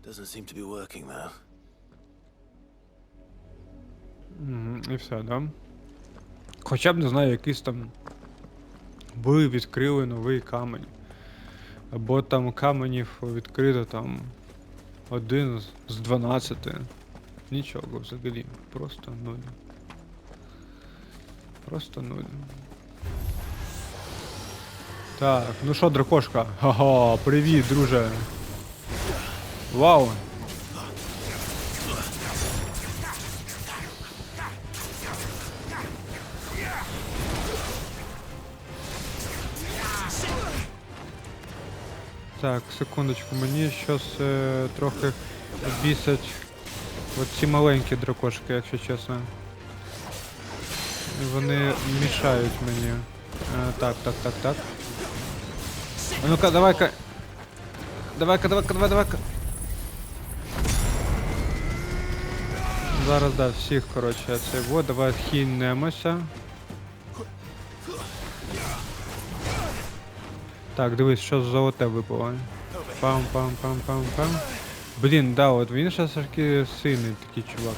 Doesn't seem to be working though. І все, да? Хоча б, не знаю, якийсь там були, відкрили новий камень. Або там каменів відкрито там 1 з 12. Нічого взагалі. Просто 0. Просто 0. Так, ну що, дракошка? Ха-ха, привіт, друже. Вау. Так, секундочку, мені щось трохи бісять оці маленькі дракошки, якщо чесно. Вони мішають мені. Так. А ну-ка, давай-ка. Давай-ка. Зараз, да, всіх, коротше, це вот, давай хінемося. Так, дивись, що золоте випало. Пам-пам-пам-пам-пам. Блін, да, от він ще таки сильний такий чувак.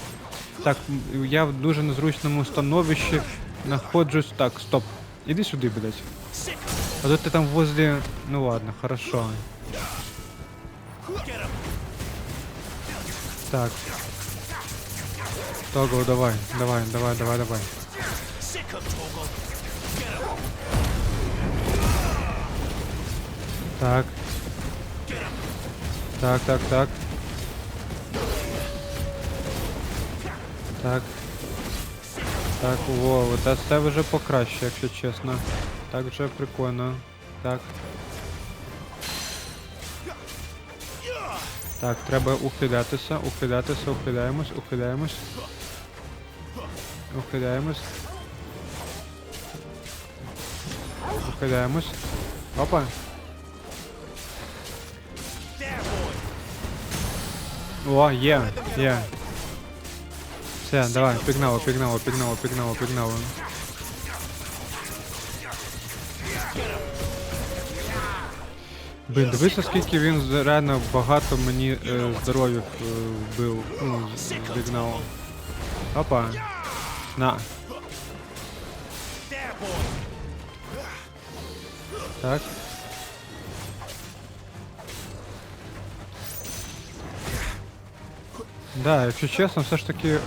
Так, я в дуже незручному становищі знаходжусь. Так, стоп. Іди сюди, блядь. А то ти там возле... Ну ладно, хорошо. Так. Того, давай. Так. Так. Так, во, це вже покраще, якщо чесно. Так вже прикольно. Так. Так, треба ухилятися, ухиляємось. Опа. О, є. Все, давай, пігнали. Блін, дивися, скільки він реально багато мені здоров'я вбив, ну, зігнав. Опа. На. Так. Да, якщо чесно, все ж таки,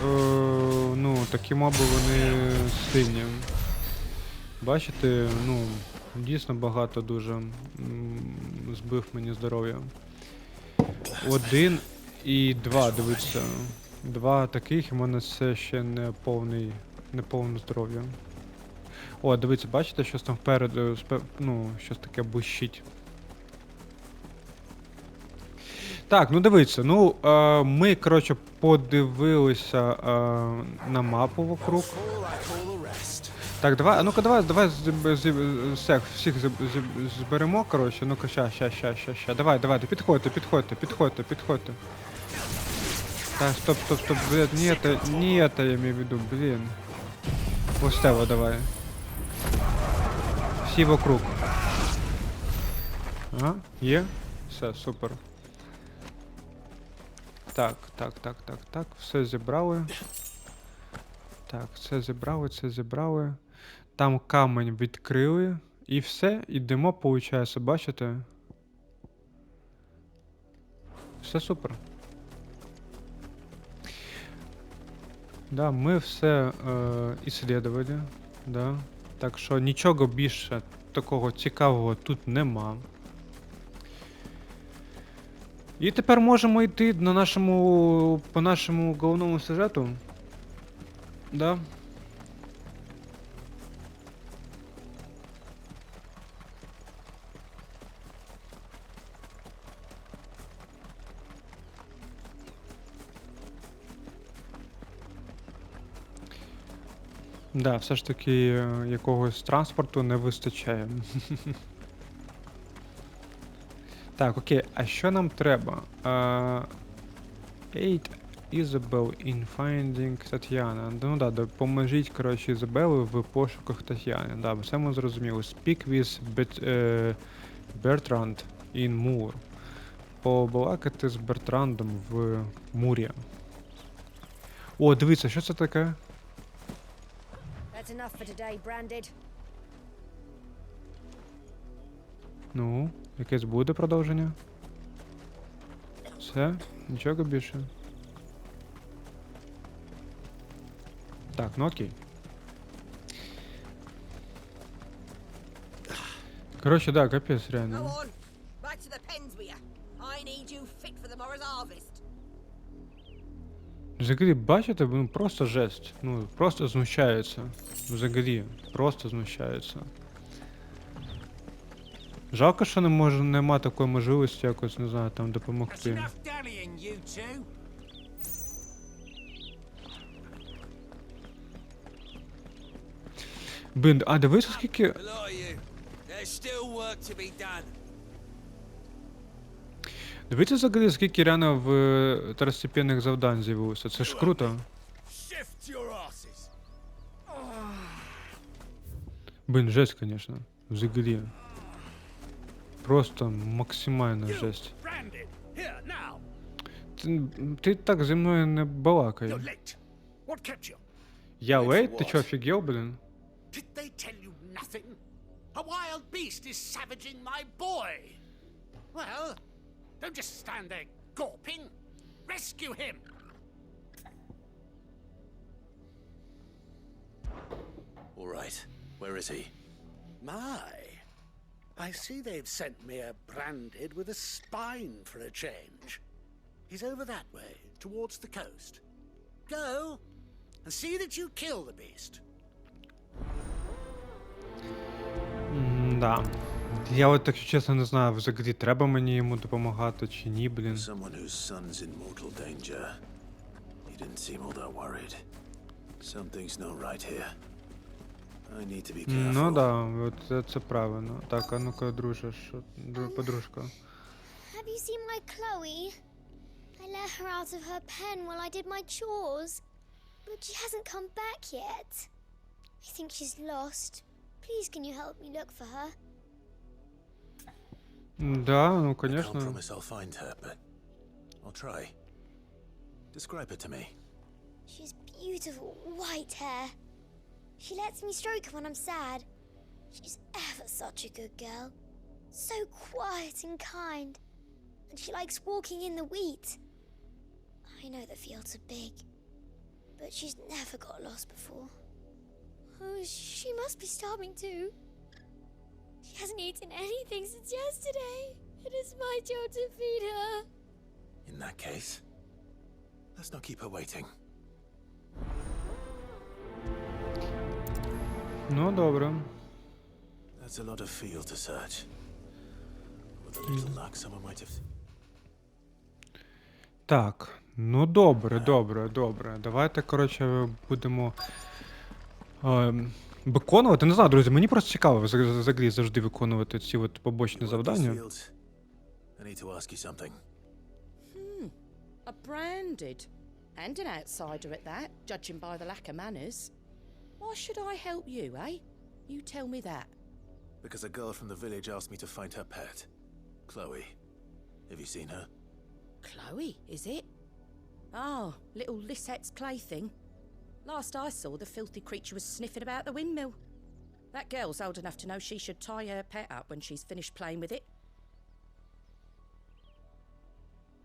ну, такі моби, вони сильні. Бачите, ну, дійсно багато дуже збив мені здоров'я. 1 і 2, дивіться. 2 таких, і в мене це ще не повне здоров'я. О, дивіться, бачите, щось там впереду, ну, щось таке блищить. Так, ну дивіться, ну, ми, коротше, подивилися на мапу вокруг. Так, давай, а ну-ка, давай всіх зберемо, коротше, ну-ка, ща. Давай, підходьте. Так, стоп, блин, не это я имею в виду, блин. Ось tego, давай. Всі вокруг. Ага, є? Все, супер. Так, все зібрали. Так, це зібрали. Там камень відкрили. І все, ідемо, виходить, бачите? Все супер. Да, ми все іслідували, да. Так що нічого більше такого цікавого тут нема. І тепер можемо йти на по нашому головному сюжету. Да. Да, все ж таки якогось транспорту не вистачає. Так, окей, а що нам треба? Aid Isabel in finding Тетяна. Ну да, допоможіть, коротше, Ізабелу в пошуках Тетяни. Да, все ми зрозуміли. Speak with Bertrand in Moore. побалакати з Бертрандом в Мурі. О, дивіться, що це таке? That's enough for today, Branded. Ну, якесь буде продовження? Все? Нічого більше? Так, ну окей. Короче, да, капец, реально. Back to the pens with you. I need you fit for the morrow's harvest. Взагалі, бачите, ну просто жесть. Ну, просто знущаються. Взагалі, просто знущаються. Жалко, що нема такої можливості якось, не знаю, там допомогти. Блін, а дивися, скільки... Дивіться взагалі, скільки реально в второстепенних завдань з'явилося. Це ж круто. Блін, жесть, конечно. Взагалі. Просто максимальна жесть. Ти так зі мною не балакай. Я лейт? Ти чо, офігел, блін? Did they tell you nothing? A wild beast is savaging my boy. Well, don't just stand there gawping. Rescue him. All right. Where is he? My. I see they've sent me a branded with a spine for a change. He's over that way, towards the coast. Go and see that you kill the beast. Да. Я от, якщо чесно, не знаю, взагалі треба мені йому допомагати чи ні, блін. Someone whose son's in mortal danger. He didn't seem all that worried. Something's not right here. I need to be careful. Ну да, от це правильно. Так, а ну-ка, друже, що, подружка. Have you seen my Chloe? I let her out of her pen while I did my chores, but she hasn't come back yet. I think she's lost. Please, can you help me look for her? Да, ну I can't конечно. promise I'll find her, but I'll try. Describe her to me. She's beautiful white hair. She lets me stroke her when I'm sad. She's ever such a good girl. So quiet and kind. And she likes walking in the wheat. I know the fields are big, but she's never got lost before. Oh, she must be starving too. She hasn't eaten anything since yesterday. It is my job to feed her. In that case, let's not keep her waiting. Ну, добре. That's a lot of field to search. With a little luck, someone might have... Так, ну добре, добре, добре. Давайте, коротше, будемо виконувати. Не знаю, друзі, мені просто цікаво взагалі завжди виконувати ці от побочні завдання. I need to ask you something. A branded. And an outsider at that, judging by the lack of manners. Why should I help you, eh? You tell me that. Because a girl from the village asked me to find her pet. Chloe. Have you seen her? Chloe, is it? Oh, little Lisette's plaything. Last I saw, the filthy creature was sniffing about the windmill. That girl's old enough to know she should tie her pet up when she's finished playing with it.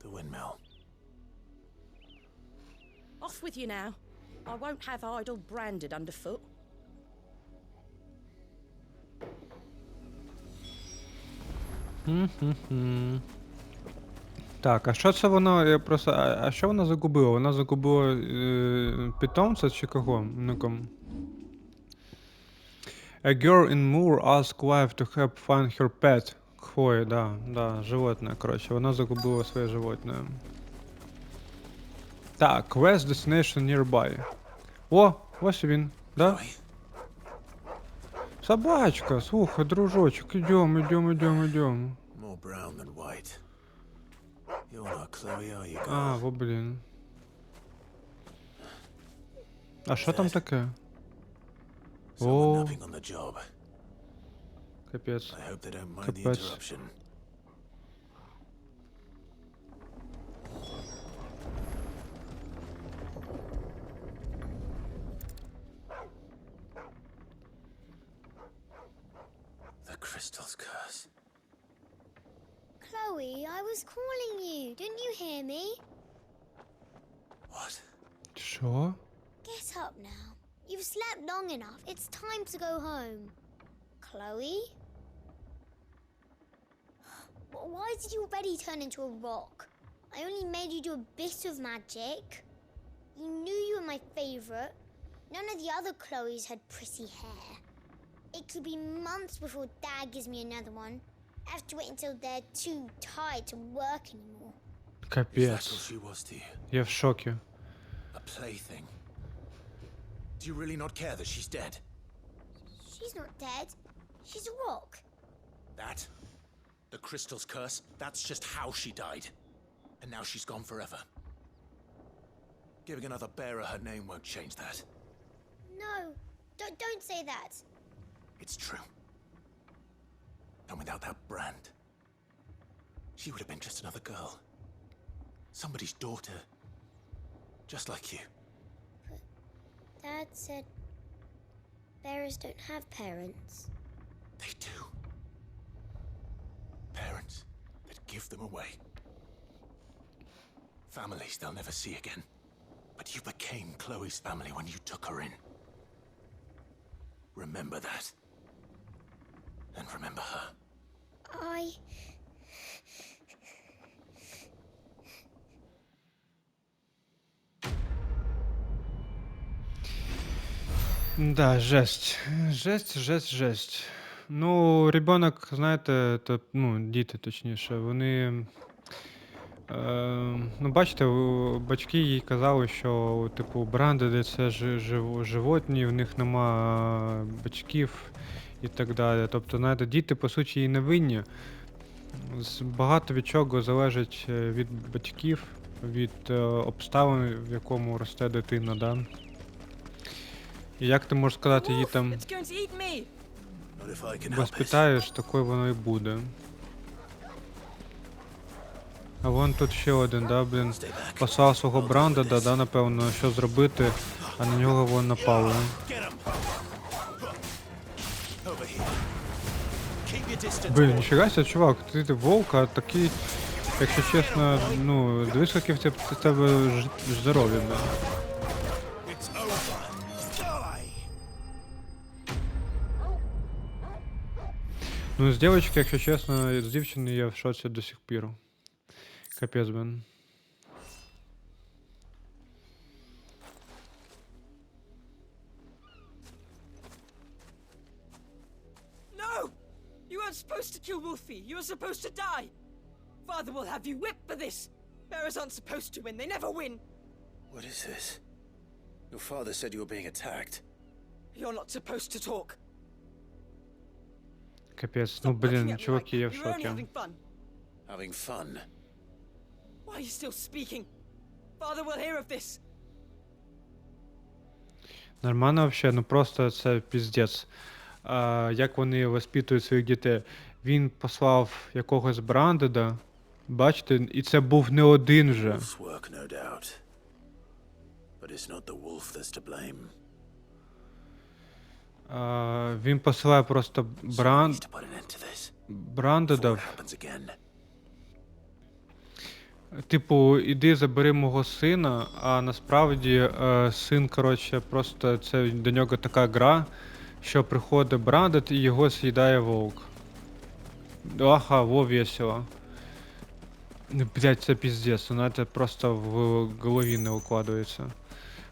The windmill. Off with you now. I won't have idle branded underfoot. Так, а що це воно? Я просто. А що вона загубила? Вона загубила питомця чи кого? Ну-ка. A girl in Moor asked Clive to help find her pet. Хвоя, да, животне, коротше, вона загубила своє животне. Так, quest destination nearby. О, ось він, да? Собачка, слухай, дружочок, ідем. More brown than white. You're not Chloe, are you, girl? А, во блін. А що там таке? О, Someone napping on the job. капець. I hope they don't mind the Капець. interruption. was calling you. Didn't you hear me? What? Що? Get up now. You've slept long enough. It's time to go home. Chloe? Why did you already turn into a rock? I only made you do a bit of magic. You knew you were my favorite. None of the other Chloes had pretty hair. It could be months before Dad gives me another one. I have to wait until they're too tired to work anymore. Is that Капець. all she was to you? Я в шокі. A plaything? Do you really not care that she's dead? She's not dead. She's a rock. That? The crystal's curse? That's just how she died. And now she's gone forever. Giving another bearer her name won't change that. No, don't say that. It's true. And without that brand, she would have been just another girl. Somebody's daughter. Just like you. Dad said bearers don't have parents. They do. Parents that give them away. Families they'll never see again. But you became Chloe's family when you took her in. Remember that. And remember her. Да, жесть. Жесть. Ну, ребенок, знаєте, то, ну, діти, точніше, вони. Ну, бачите, батьки їй казали, що, типу, брандеди це животні, в них нема батьків і так далі. Тобто, знаєте, діти, по суті, і не винні. Багато від чого залежить від батьків, від обставин, в якому росте дитина, да? І як ти можеш сказати їй там, воспитаєш, такою воно і буде. А вон тут ще один, да, блін, послав свого брандеда, да, напевно, що зробити, а на нього вон напали. Блін, ніфіга ся, чувак, ти вовк, а такий, якщо чесно, ну, дивись, які в тебе здоров'я, блін. Ну, з дівчинки, якщо чесно, з дівчини я в шоці до сих пір. Капець, блін. No! You weren't supposed to kill Wolfie. You were supposed to die. Father will have you whipped for this. Bearers aren't supposed to win. They never win. What is this? Your father said you were being attacked. You're not supposed to talk. Капець, ну, блін, чуваки, я в You're only шокі. having fun. Having fun? Why are you still speaking? Father will hear of this. Нормально вообще, ну просто це піздець. Як вони воспитують своїх дітей. Він послав якогось брандеда, бачите, і це був не один вже. Wolf's work, no doubt. But it's not the wolf that's to blame. Він посилає просто брандеда. Типу, іди забери мого сина, а насправді син, коротше, просто це до нього така гра, що приходить брандед і його з'їдає вовк. Ага, во весело. Блять, це піздець, знаєте, просто в голові не укладається.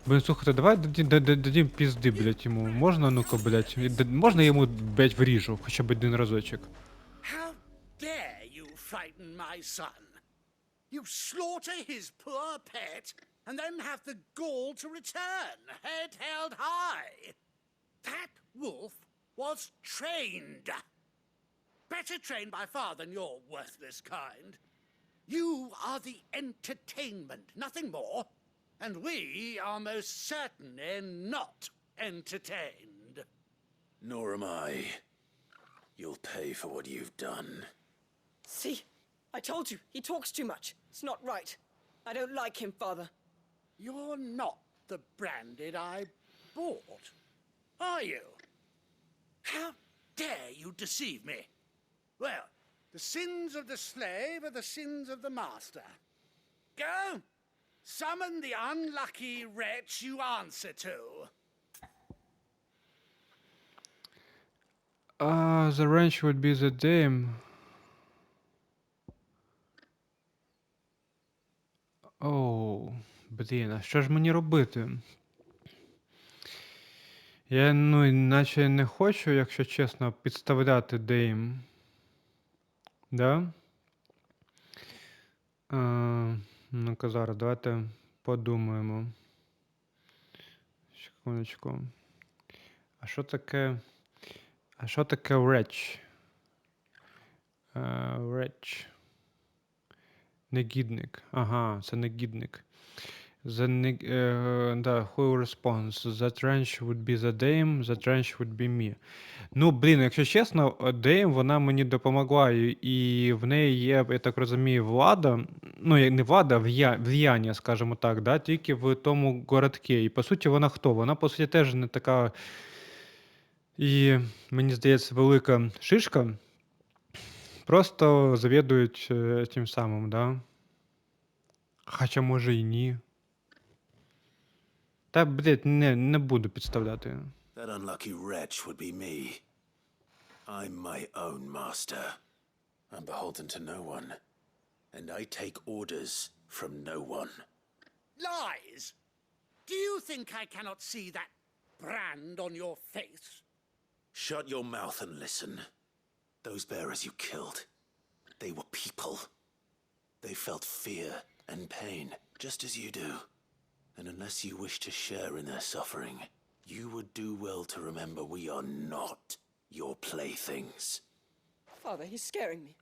Блин, слухайте, давай дадим пізди, блять, йому. Можна, ну-ка, блять, можна йому, блять, вріжу, хоча б один разочок. How dare you frighten my son? You slaughter his poor pet and then have the gall to return, head held high. That wolf was trained. Better trained by far than your worthless kind. You are the entertainment, nothing more. And we are most certainly not entertained. Nor am I. You'll pay for what you've done. See? I told you, he talks too much. It's not right. I don't like him, Father. You're not the branded I bought, are you? How dare you deceive me? Well, The sins of the slave are the sins of the master. Go! Summon the unlucky wretch you answer to. The wrench would be the dame. Оу, блін, а що ж мені робити? Я, наче не хочу, якщо чесно, підставляти Дейм. Да? Ну-ка зараз, давайте подумаємо. Секундочку. А що таке wretch? Wretch. Негідник. Ага, це негідник. Who responds? That wrench would be the dame, that wrench would be me. Ну, блін, якщо чесно, Дейм, вона мені допомогла, і в неї є, я так розумію, влада, ну, не влада, влияння, скажімо так, да, тільки в тому городке. І, по суті, вона хто? Вона, по суті, теж не така, і, мені здається, велика шишка. Просто завідують тим самим, да? Хоча, може, і ні. Та, блядь, не буду підставляти. That unlucky wretch would be me. I'm my own master. I'm beholden to no one. And I take orders from no one. Lies! Do you think I cannot see that brand on your face? Shut your mouth and listen. Those bearers you killed, they were people. They felt fear and pain, just as you do. And unless you wish to share in their suffering, you would do well to remember we are not your playthings. Father, he's scaring me.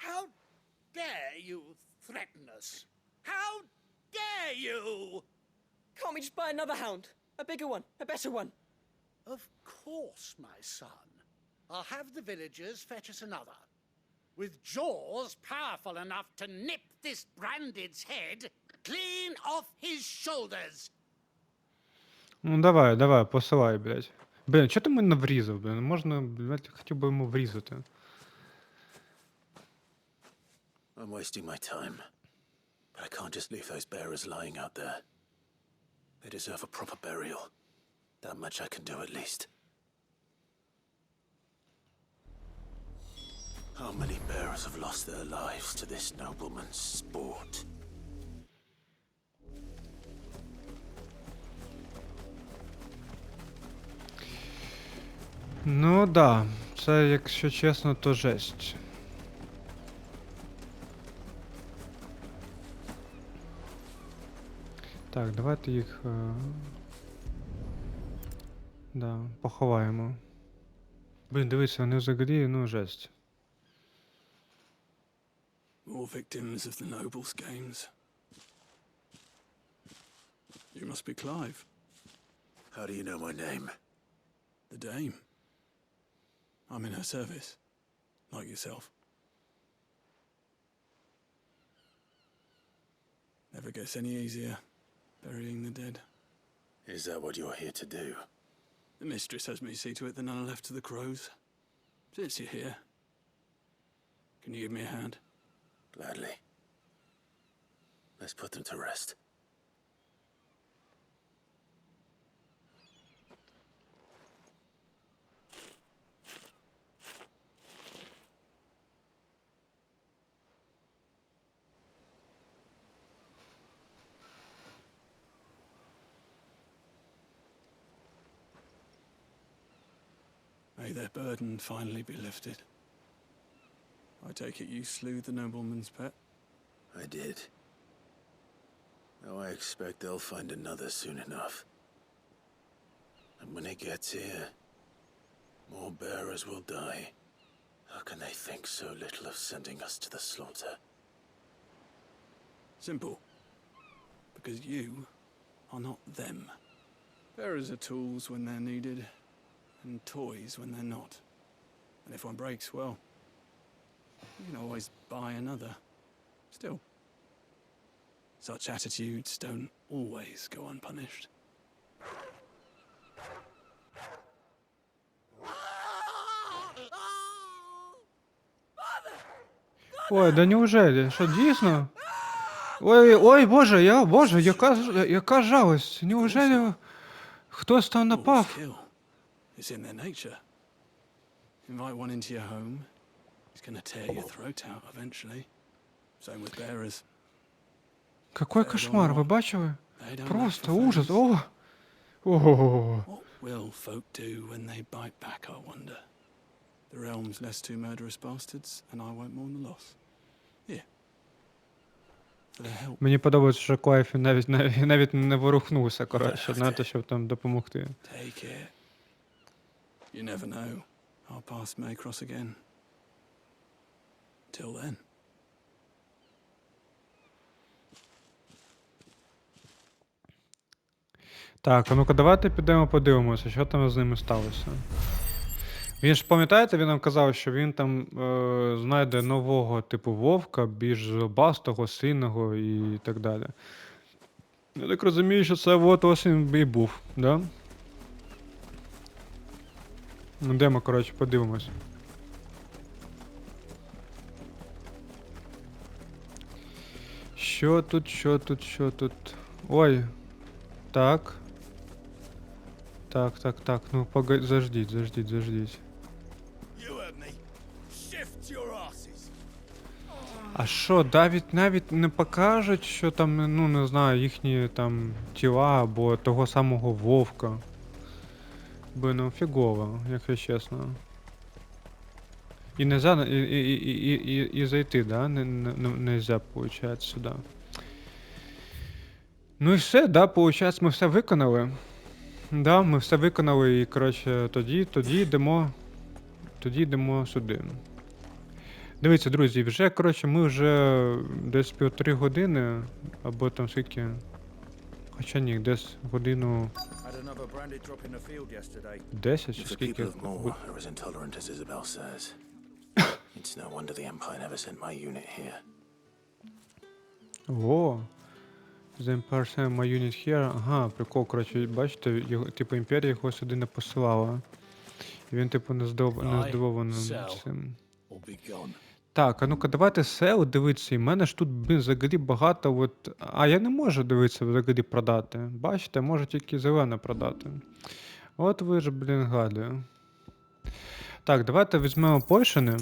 How dare you threaten us? How dare you? Can't we just buy another hound? A bigger one, a better one. Of course, my son. I'll have the villagers fetch us another. With jaws powerful enough to nip this branded's head clean off his shoulders. Ну, давай, посилай, блядь. Блін, чого ти мене врізав, блін? Можна, блядь, хотів би йому врізати. I'm wasting my time. But I can't just leave those bearers lying out there. They deserve a proper burial. That much I can do at least. How many bearers have lost their lives to this nobleman's sport? Ну, да. Це, якщо чесно, то жесть. Так, давайте їх... Да, поховаємо. Блін, дивіться, вони взагалі, ну, жесть. More victims of the nobles' games. You must be Clive. How do you know my name? The Dame. I'm in her service, like yourself. Never gets any easier, burying the dead. Is that what you're here to do? The mistress has me see to it that none are left to the crows. Since you're here, can you give me a hand? Gladly. Let's put them to rest. May their burden finally be lifted. I take it you slew the nobleman's pet? I did. Now I expect they'll find another soon enough. And when it gets here, more bearers will die. How can they think so little of sending us to the slaughter? Simple. Because you are not them. Bearers are tools when they're needed, and toys when they're not. And if one breaks, well, you can always buy another. Still, such attitudes don't always go unpunished. Father! Ой, да неужели? Що, дійсно? Ой, боже, яка жалость. Неужели хтось там напав? It's in their nature. Invite one into your home, he's gonna tear your throat out eventually. Same with bearers. Какой кошмар, ви бачили? Просто ужас, о! Ого. What will folk do when they bite back, I wonder? The realm's less two murderous bastards, and I won't mourn the loss. Here. For their help. Мені подобається, що Клаи навіть не ворухнувся, коротше, знаєте, щоб там допомогти. Take it. You never know. Our paths may cross again. Till then. Так, а ну-ка давайте підемо подивимося, що там з ними сталося. Він ж, пам'ятаєте, він нам казав, що він там знайде нового типу вовка, більш зубастого, сильного і так далі. Я так розумію, що це от ось він і був, да? Ну, йдемо, коротше, подивимось. Що тут? Ой. Так. Так. Ну, заждіть. А що, навіть не покажуть, що там, ну, не знаю, їхні там тіла або того самого вовка. Бо ну фігово, якщо чесно. І нельзя, і зайти, да? Нельзя, виходить, сюди. Ну і все, да, виходить, ми все виконали. Да, ми все виконали і, коротше, тоді йдемо сюди. Дивіться, друзі, вже, коротше, ми вже десь 1,5 години, або там скільки. Хоча ні, десь годину. 10 чи скільки? О, The Empire sent my unit here. Ага, прикол, коротше, бачите, його, типу, імперія його сюди не посилала. І він, типу, не здивований цим. Так, а ну-ка давайте сел дивитися. І в мене ж тут, взагалі багато от... А я не можу дивитися взагалі продати. Бачите, можу тільки зелене продати. От ви ж, гади. Так, давайте візьмемо Польщини,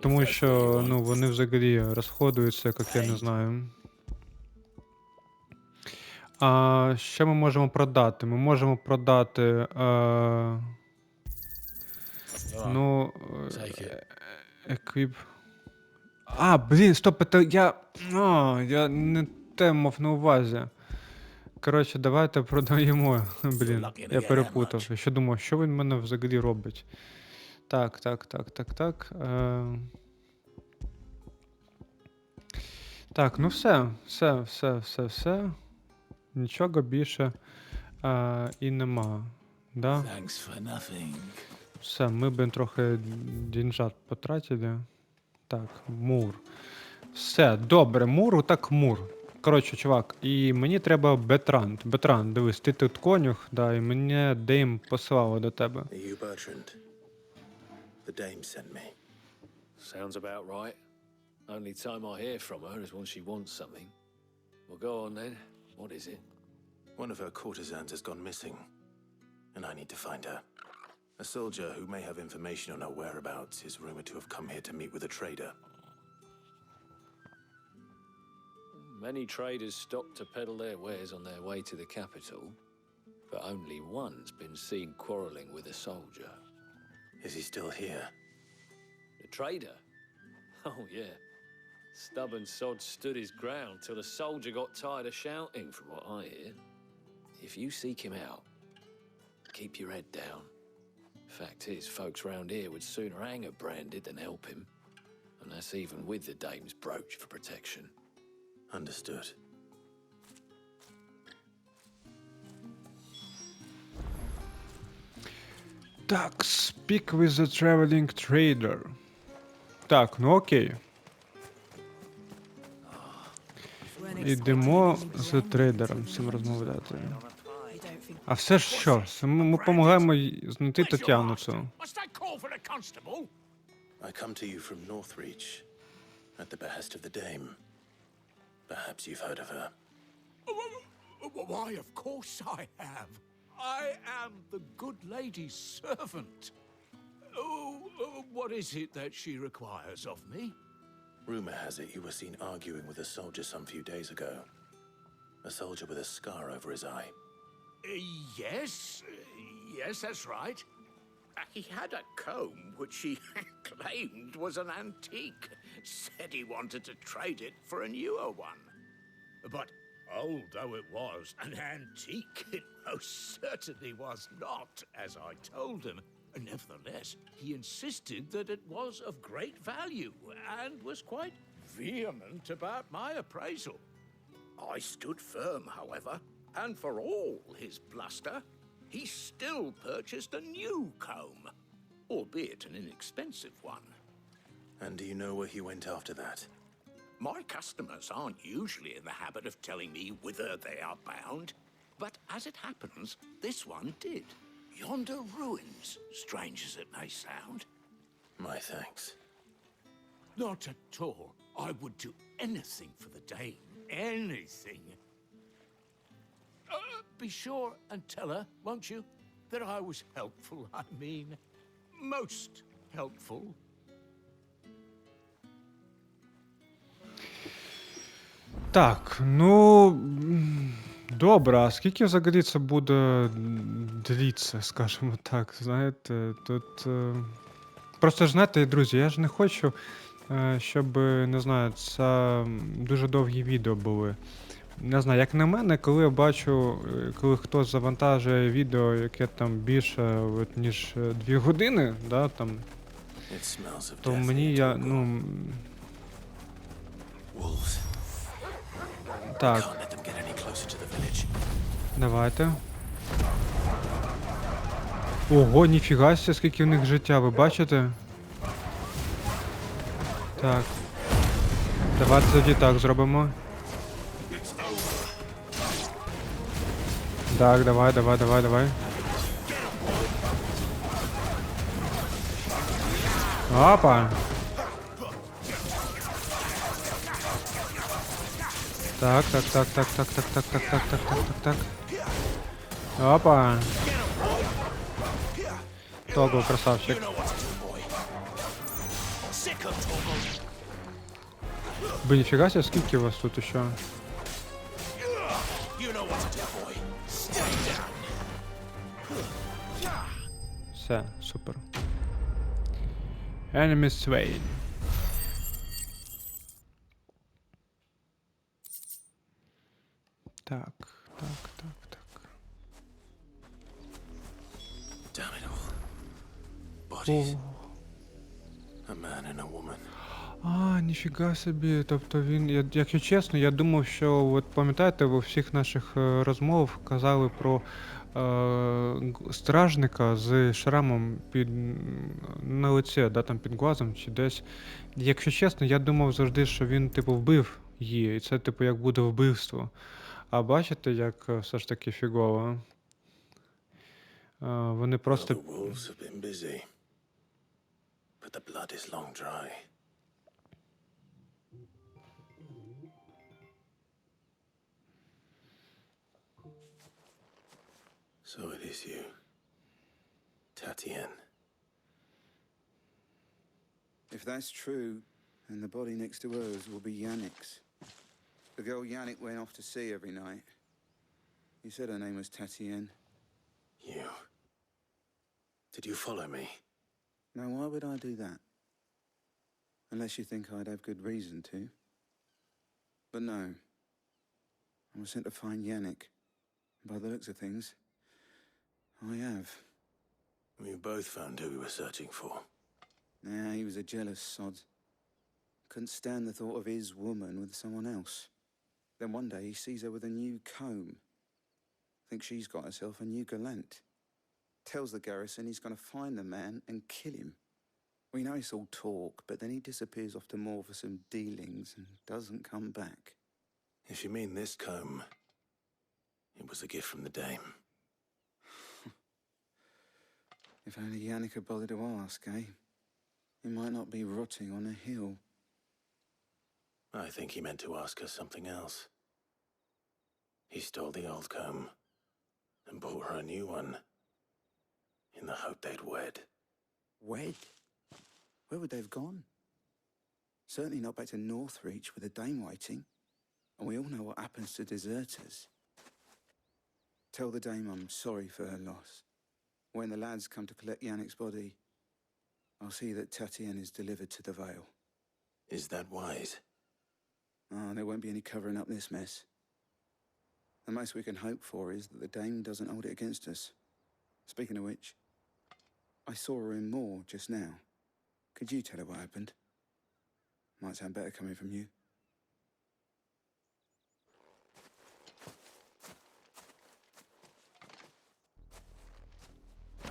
тому що, ну, вони взагалі розходуються, як я не знаю. А що ми можемо продати? Ми можемо продати... ну... Еквіп... А, блін, стоп, це я не те мав на увазі. Коротше, давайте продаємо. Блін, я перепутав. Що думав, що він в мене взагалі робить? Так. Так, ну все. Нічого більше і нема. Да? Все, ми б трохи дінжат потратили. Так, мур. Все, добре, мур, так мур. Коротше, чувак, і мені треба Бетранд. Бетранд, дивись, ти тут конюх, да, і мене Дейм посилала до тебе. Sounds about right. Only time I hear from her is when she wants something. Well, go on then. What is it? One of her courtesans has gone missing, and I need to find her. A soldier who may have information on her whereabouts is rumored to have come here to meet with a trader. Many traders stop to peddle their wares on their way to the capital, but only one's been seen quarreling with a soldier. Is he still here? The trader? Oh, yeah. Stubborn sod stood his ground till the soldier got tired of shouting, from what I hear. If you seek him out, keep your head down. Fact is, folks round here would sooner hang a branded than help him. And that's even with the dame's brooch for protection. Understood. Так, speak with the traveling trader. Так, ну окей. Ідемо з трейдером цим розмовляти. А все ж що? Ми допомагаємо знайти Тетяну цю. I come to you from Northreach. at the behest of the Dame. Perhaps you've heard of her. Why, of course I have. I am the good lady's servant. What is it that she requires of me? Rumor has it you were seen arguing with a soldier some few days ago. A soldier with a scar over his eye. Yes, that's right. He had a comb which he claimed was an antique. Said he wanted to trade it for a newer one. But old though it was, an antique it most certainly was not, as I told him. Nevertheless, he insisted that it was of great value and was quite vehement about my appraisal. I stood firm, however, and for all his bluster, he still purchased a new comb, albeit an inexpensive one. And do you know where he went after that? My customers aren't usually in the habit of telling me whither they are bound, but as it happens, this one did. Yonder ruins, strange as it may sound. My thanks. Not at all. I would do anything for the Dame. Anything. Be sure and tell her, won't you, that I was helpful. I mean, most helpful. Так, ну. Добре, а скільки взагалі це буде дліться, скажімо так, знаєте, тут... Просто ж, знаєте, друзі, я ж не хочу, щоб, не знаю, це дуже довгі відео були. Не знаю, як на мене, коли я бачу, коли хтось завантажує відео, яке там більше, от, ніж 2 години, да, там, то мені ну... Так. Давайте. Ого, ніфіга себе, скільки в них життя, ви бачите? Так. Давайте тоді так зробимо. Так, давай. Опа! Так. Опа! Того, красавчик. Блин, нифига себе, скільки у вас тут еще? Все, супер. Enemy Swain. Так. Damn it all. Bodies. A man and a woman. А, ніфіга собі. Тобто він, якщо чесно, я думав, що, от пам'ятаєте, ви у всіх наших розмовах казали про стражника з шрамом на лиці, да, там під глазом чи десь. Якщо чесно, я думав завжди, що він, типу, вбив її, і це, типу, як буде вбивство. А бачите, як все ж таки фігово? Вони просто... The wolves have been busy, but the blood is long dry. So it is you, Tatienne. If that's true, then the body next to hers will be Yannick's. The girl Yannick went off to sea every night. You said her name was Tatienne. You. Did you follow me? Now, why would I do that? Unless you think I'd have good reason to. But no. I was sent to find Yannick. By the looks of things, I have. We both found who we were searching for. Yeah, he was a jealous sod. Couldn't stand the thought of his woman with someone else. Then one day he sees her with a new comb. Thinks she's got herself a new gallant. Tells the garrison he's going to find the man and kill him. We know it's all talk, but then he disappears off to Moor for some dealings and doesn't come back. If you mean this comb, it was a gift from the Dame. If only Yannick had bothered to ask, eh? He might not be rotting on a hill. I think he meant to ask her something else. He stole the old comb and bought her a new one in the hope they'd wed. Wed? Where would they have gone? Certainly not back to Northreach with a dame waiting. And we all know what happens to deserters. Tell the dame I'm sorry for her loss. When the lads come to collect Yannick's body, I'll see that Tatienne is delivered to the Vale. Is that wise? Oh, there won't be any covering up this mess. The most we can hope for is that the dame doesn't hold it against us. Speaking of which, I saw her in Moor just now. Could you tell her what happened? Might sound better coming from you.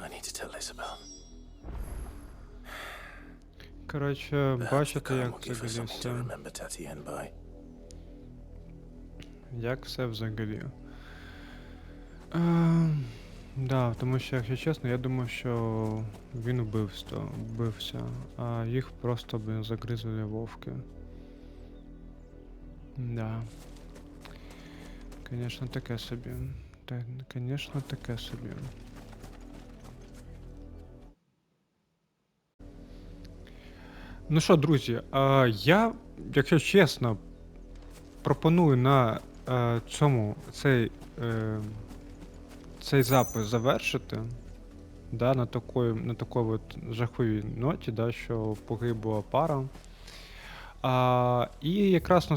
I need to tell Isabel. Коротше, бачите, як Will give her взагалі something to все. remember Tatienne by. Як все взагалі. Да, тому що, якщо чесно, я думав, що він вбився, а їх просто, загризли вовки. Да. Конечно, таке собі. Конечно, таке собі. Ну що, друзі, я, якщо чесно, пропоную на цей запис завершити, да, на такій от жахливій ноті, да, що погибла пара. І якраз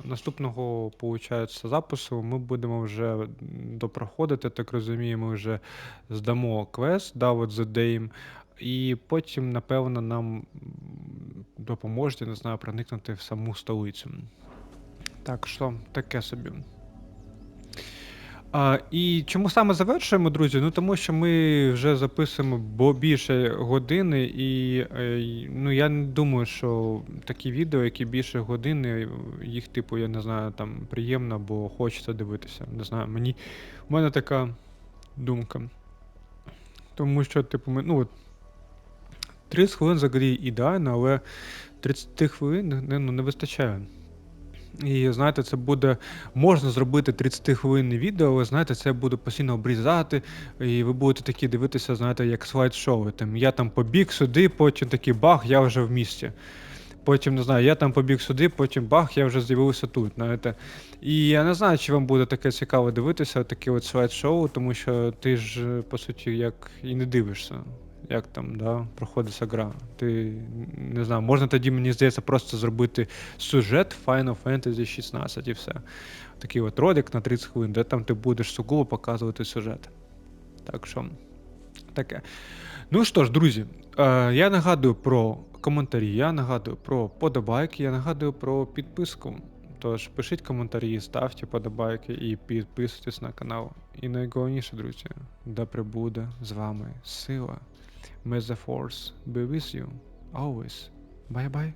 наступного получається, запису ми будемо вже допроходити, так розумію, ми вже здамо квест, да, от The Dame, і потім, напевно, нам допоможете, не знаю, проникнути в саму столицю. Так що, таке собі. І чому саме завершуємо, друзі? Ну, тому що ми вже записуємо більше години, і ну, я не думаю, що такі відео, які більше години, їх, типу, я не знаю, там, приємно, або хочеться дивитися. Не знаю, у мене така думка. Тому що, типу, ну, 30 хвилин взагалі ідеально, але 30 хвилин не вистачає. І, знаєте, це буде, можна зробити 30-хвилинне відео, але, знаєте, це буде постійно обрізати, і ви будете такі дивитися, знаєте, як слайд-шоу. Я там побіг сюди, потім такий бах, я вже в місті. Потім, не знаю, я там побіг сюди, потім бах, я вже з'явився тут, знаєте. І я не знаю, чи вам буде таке цікаво дивитися, таке от слайд-шоу, тому що ти ж, по суті, як і не дивишся. Як там, да, проходиться гра. Ти, не знаю, можна тоді, мені здається, просто зробити сюжет Final Fantasy XVI і все. Такий от ролик на 30 хвилин, де там ти будеш сугубо показувати сюжет. Так що, таке. Ну що ж, друзі, я нагадую про коментарі, я нагадую про подобайки, я нагадую про підписку. Тож, пишіть коментарі, ставте подобайки і підписуйтесь на канал. І найголовніше, друзі, да прибуде з вами сила. May the force be with you, always. Bye-bye.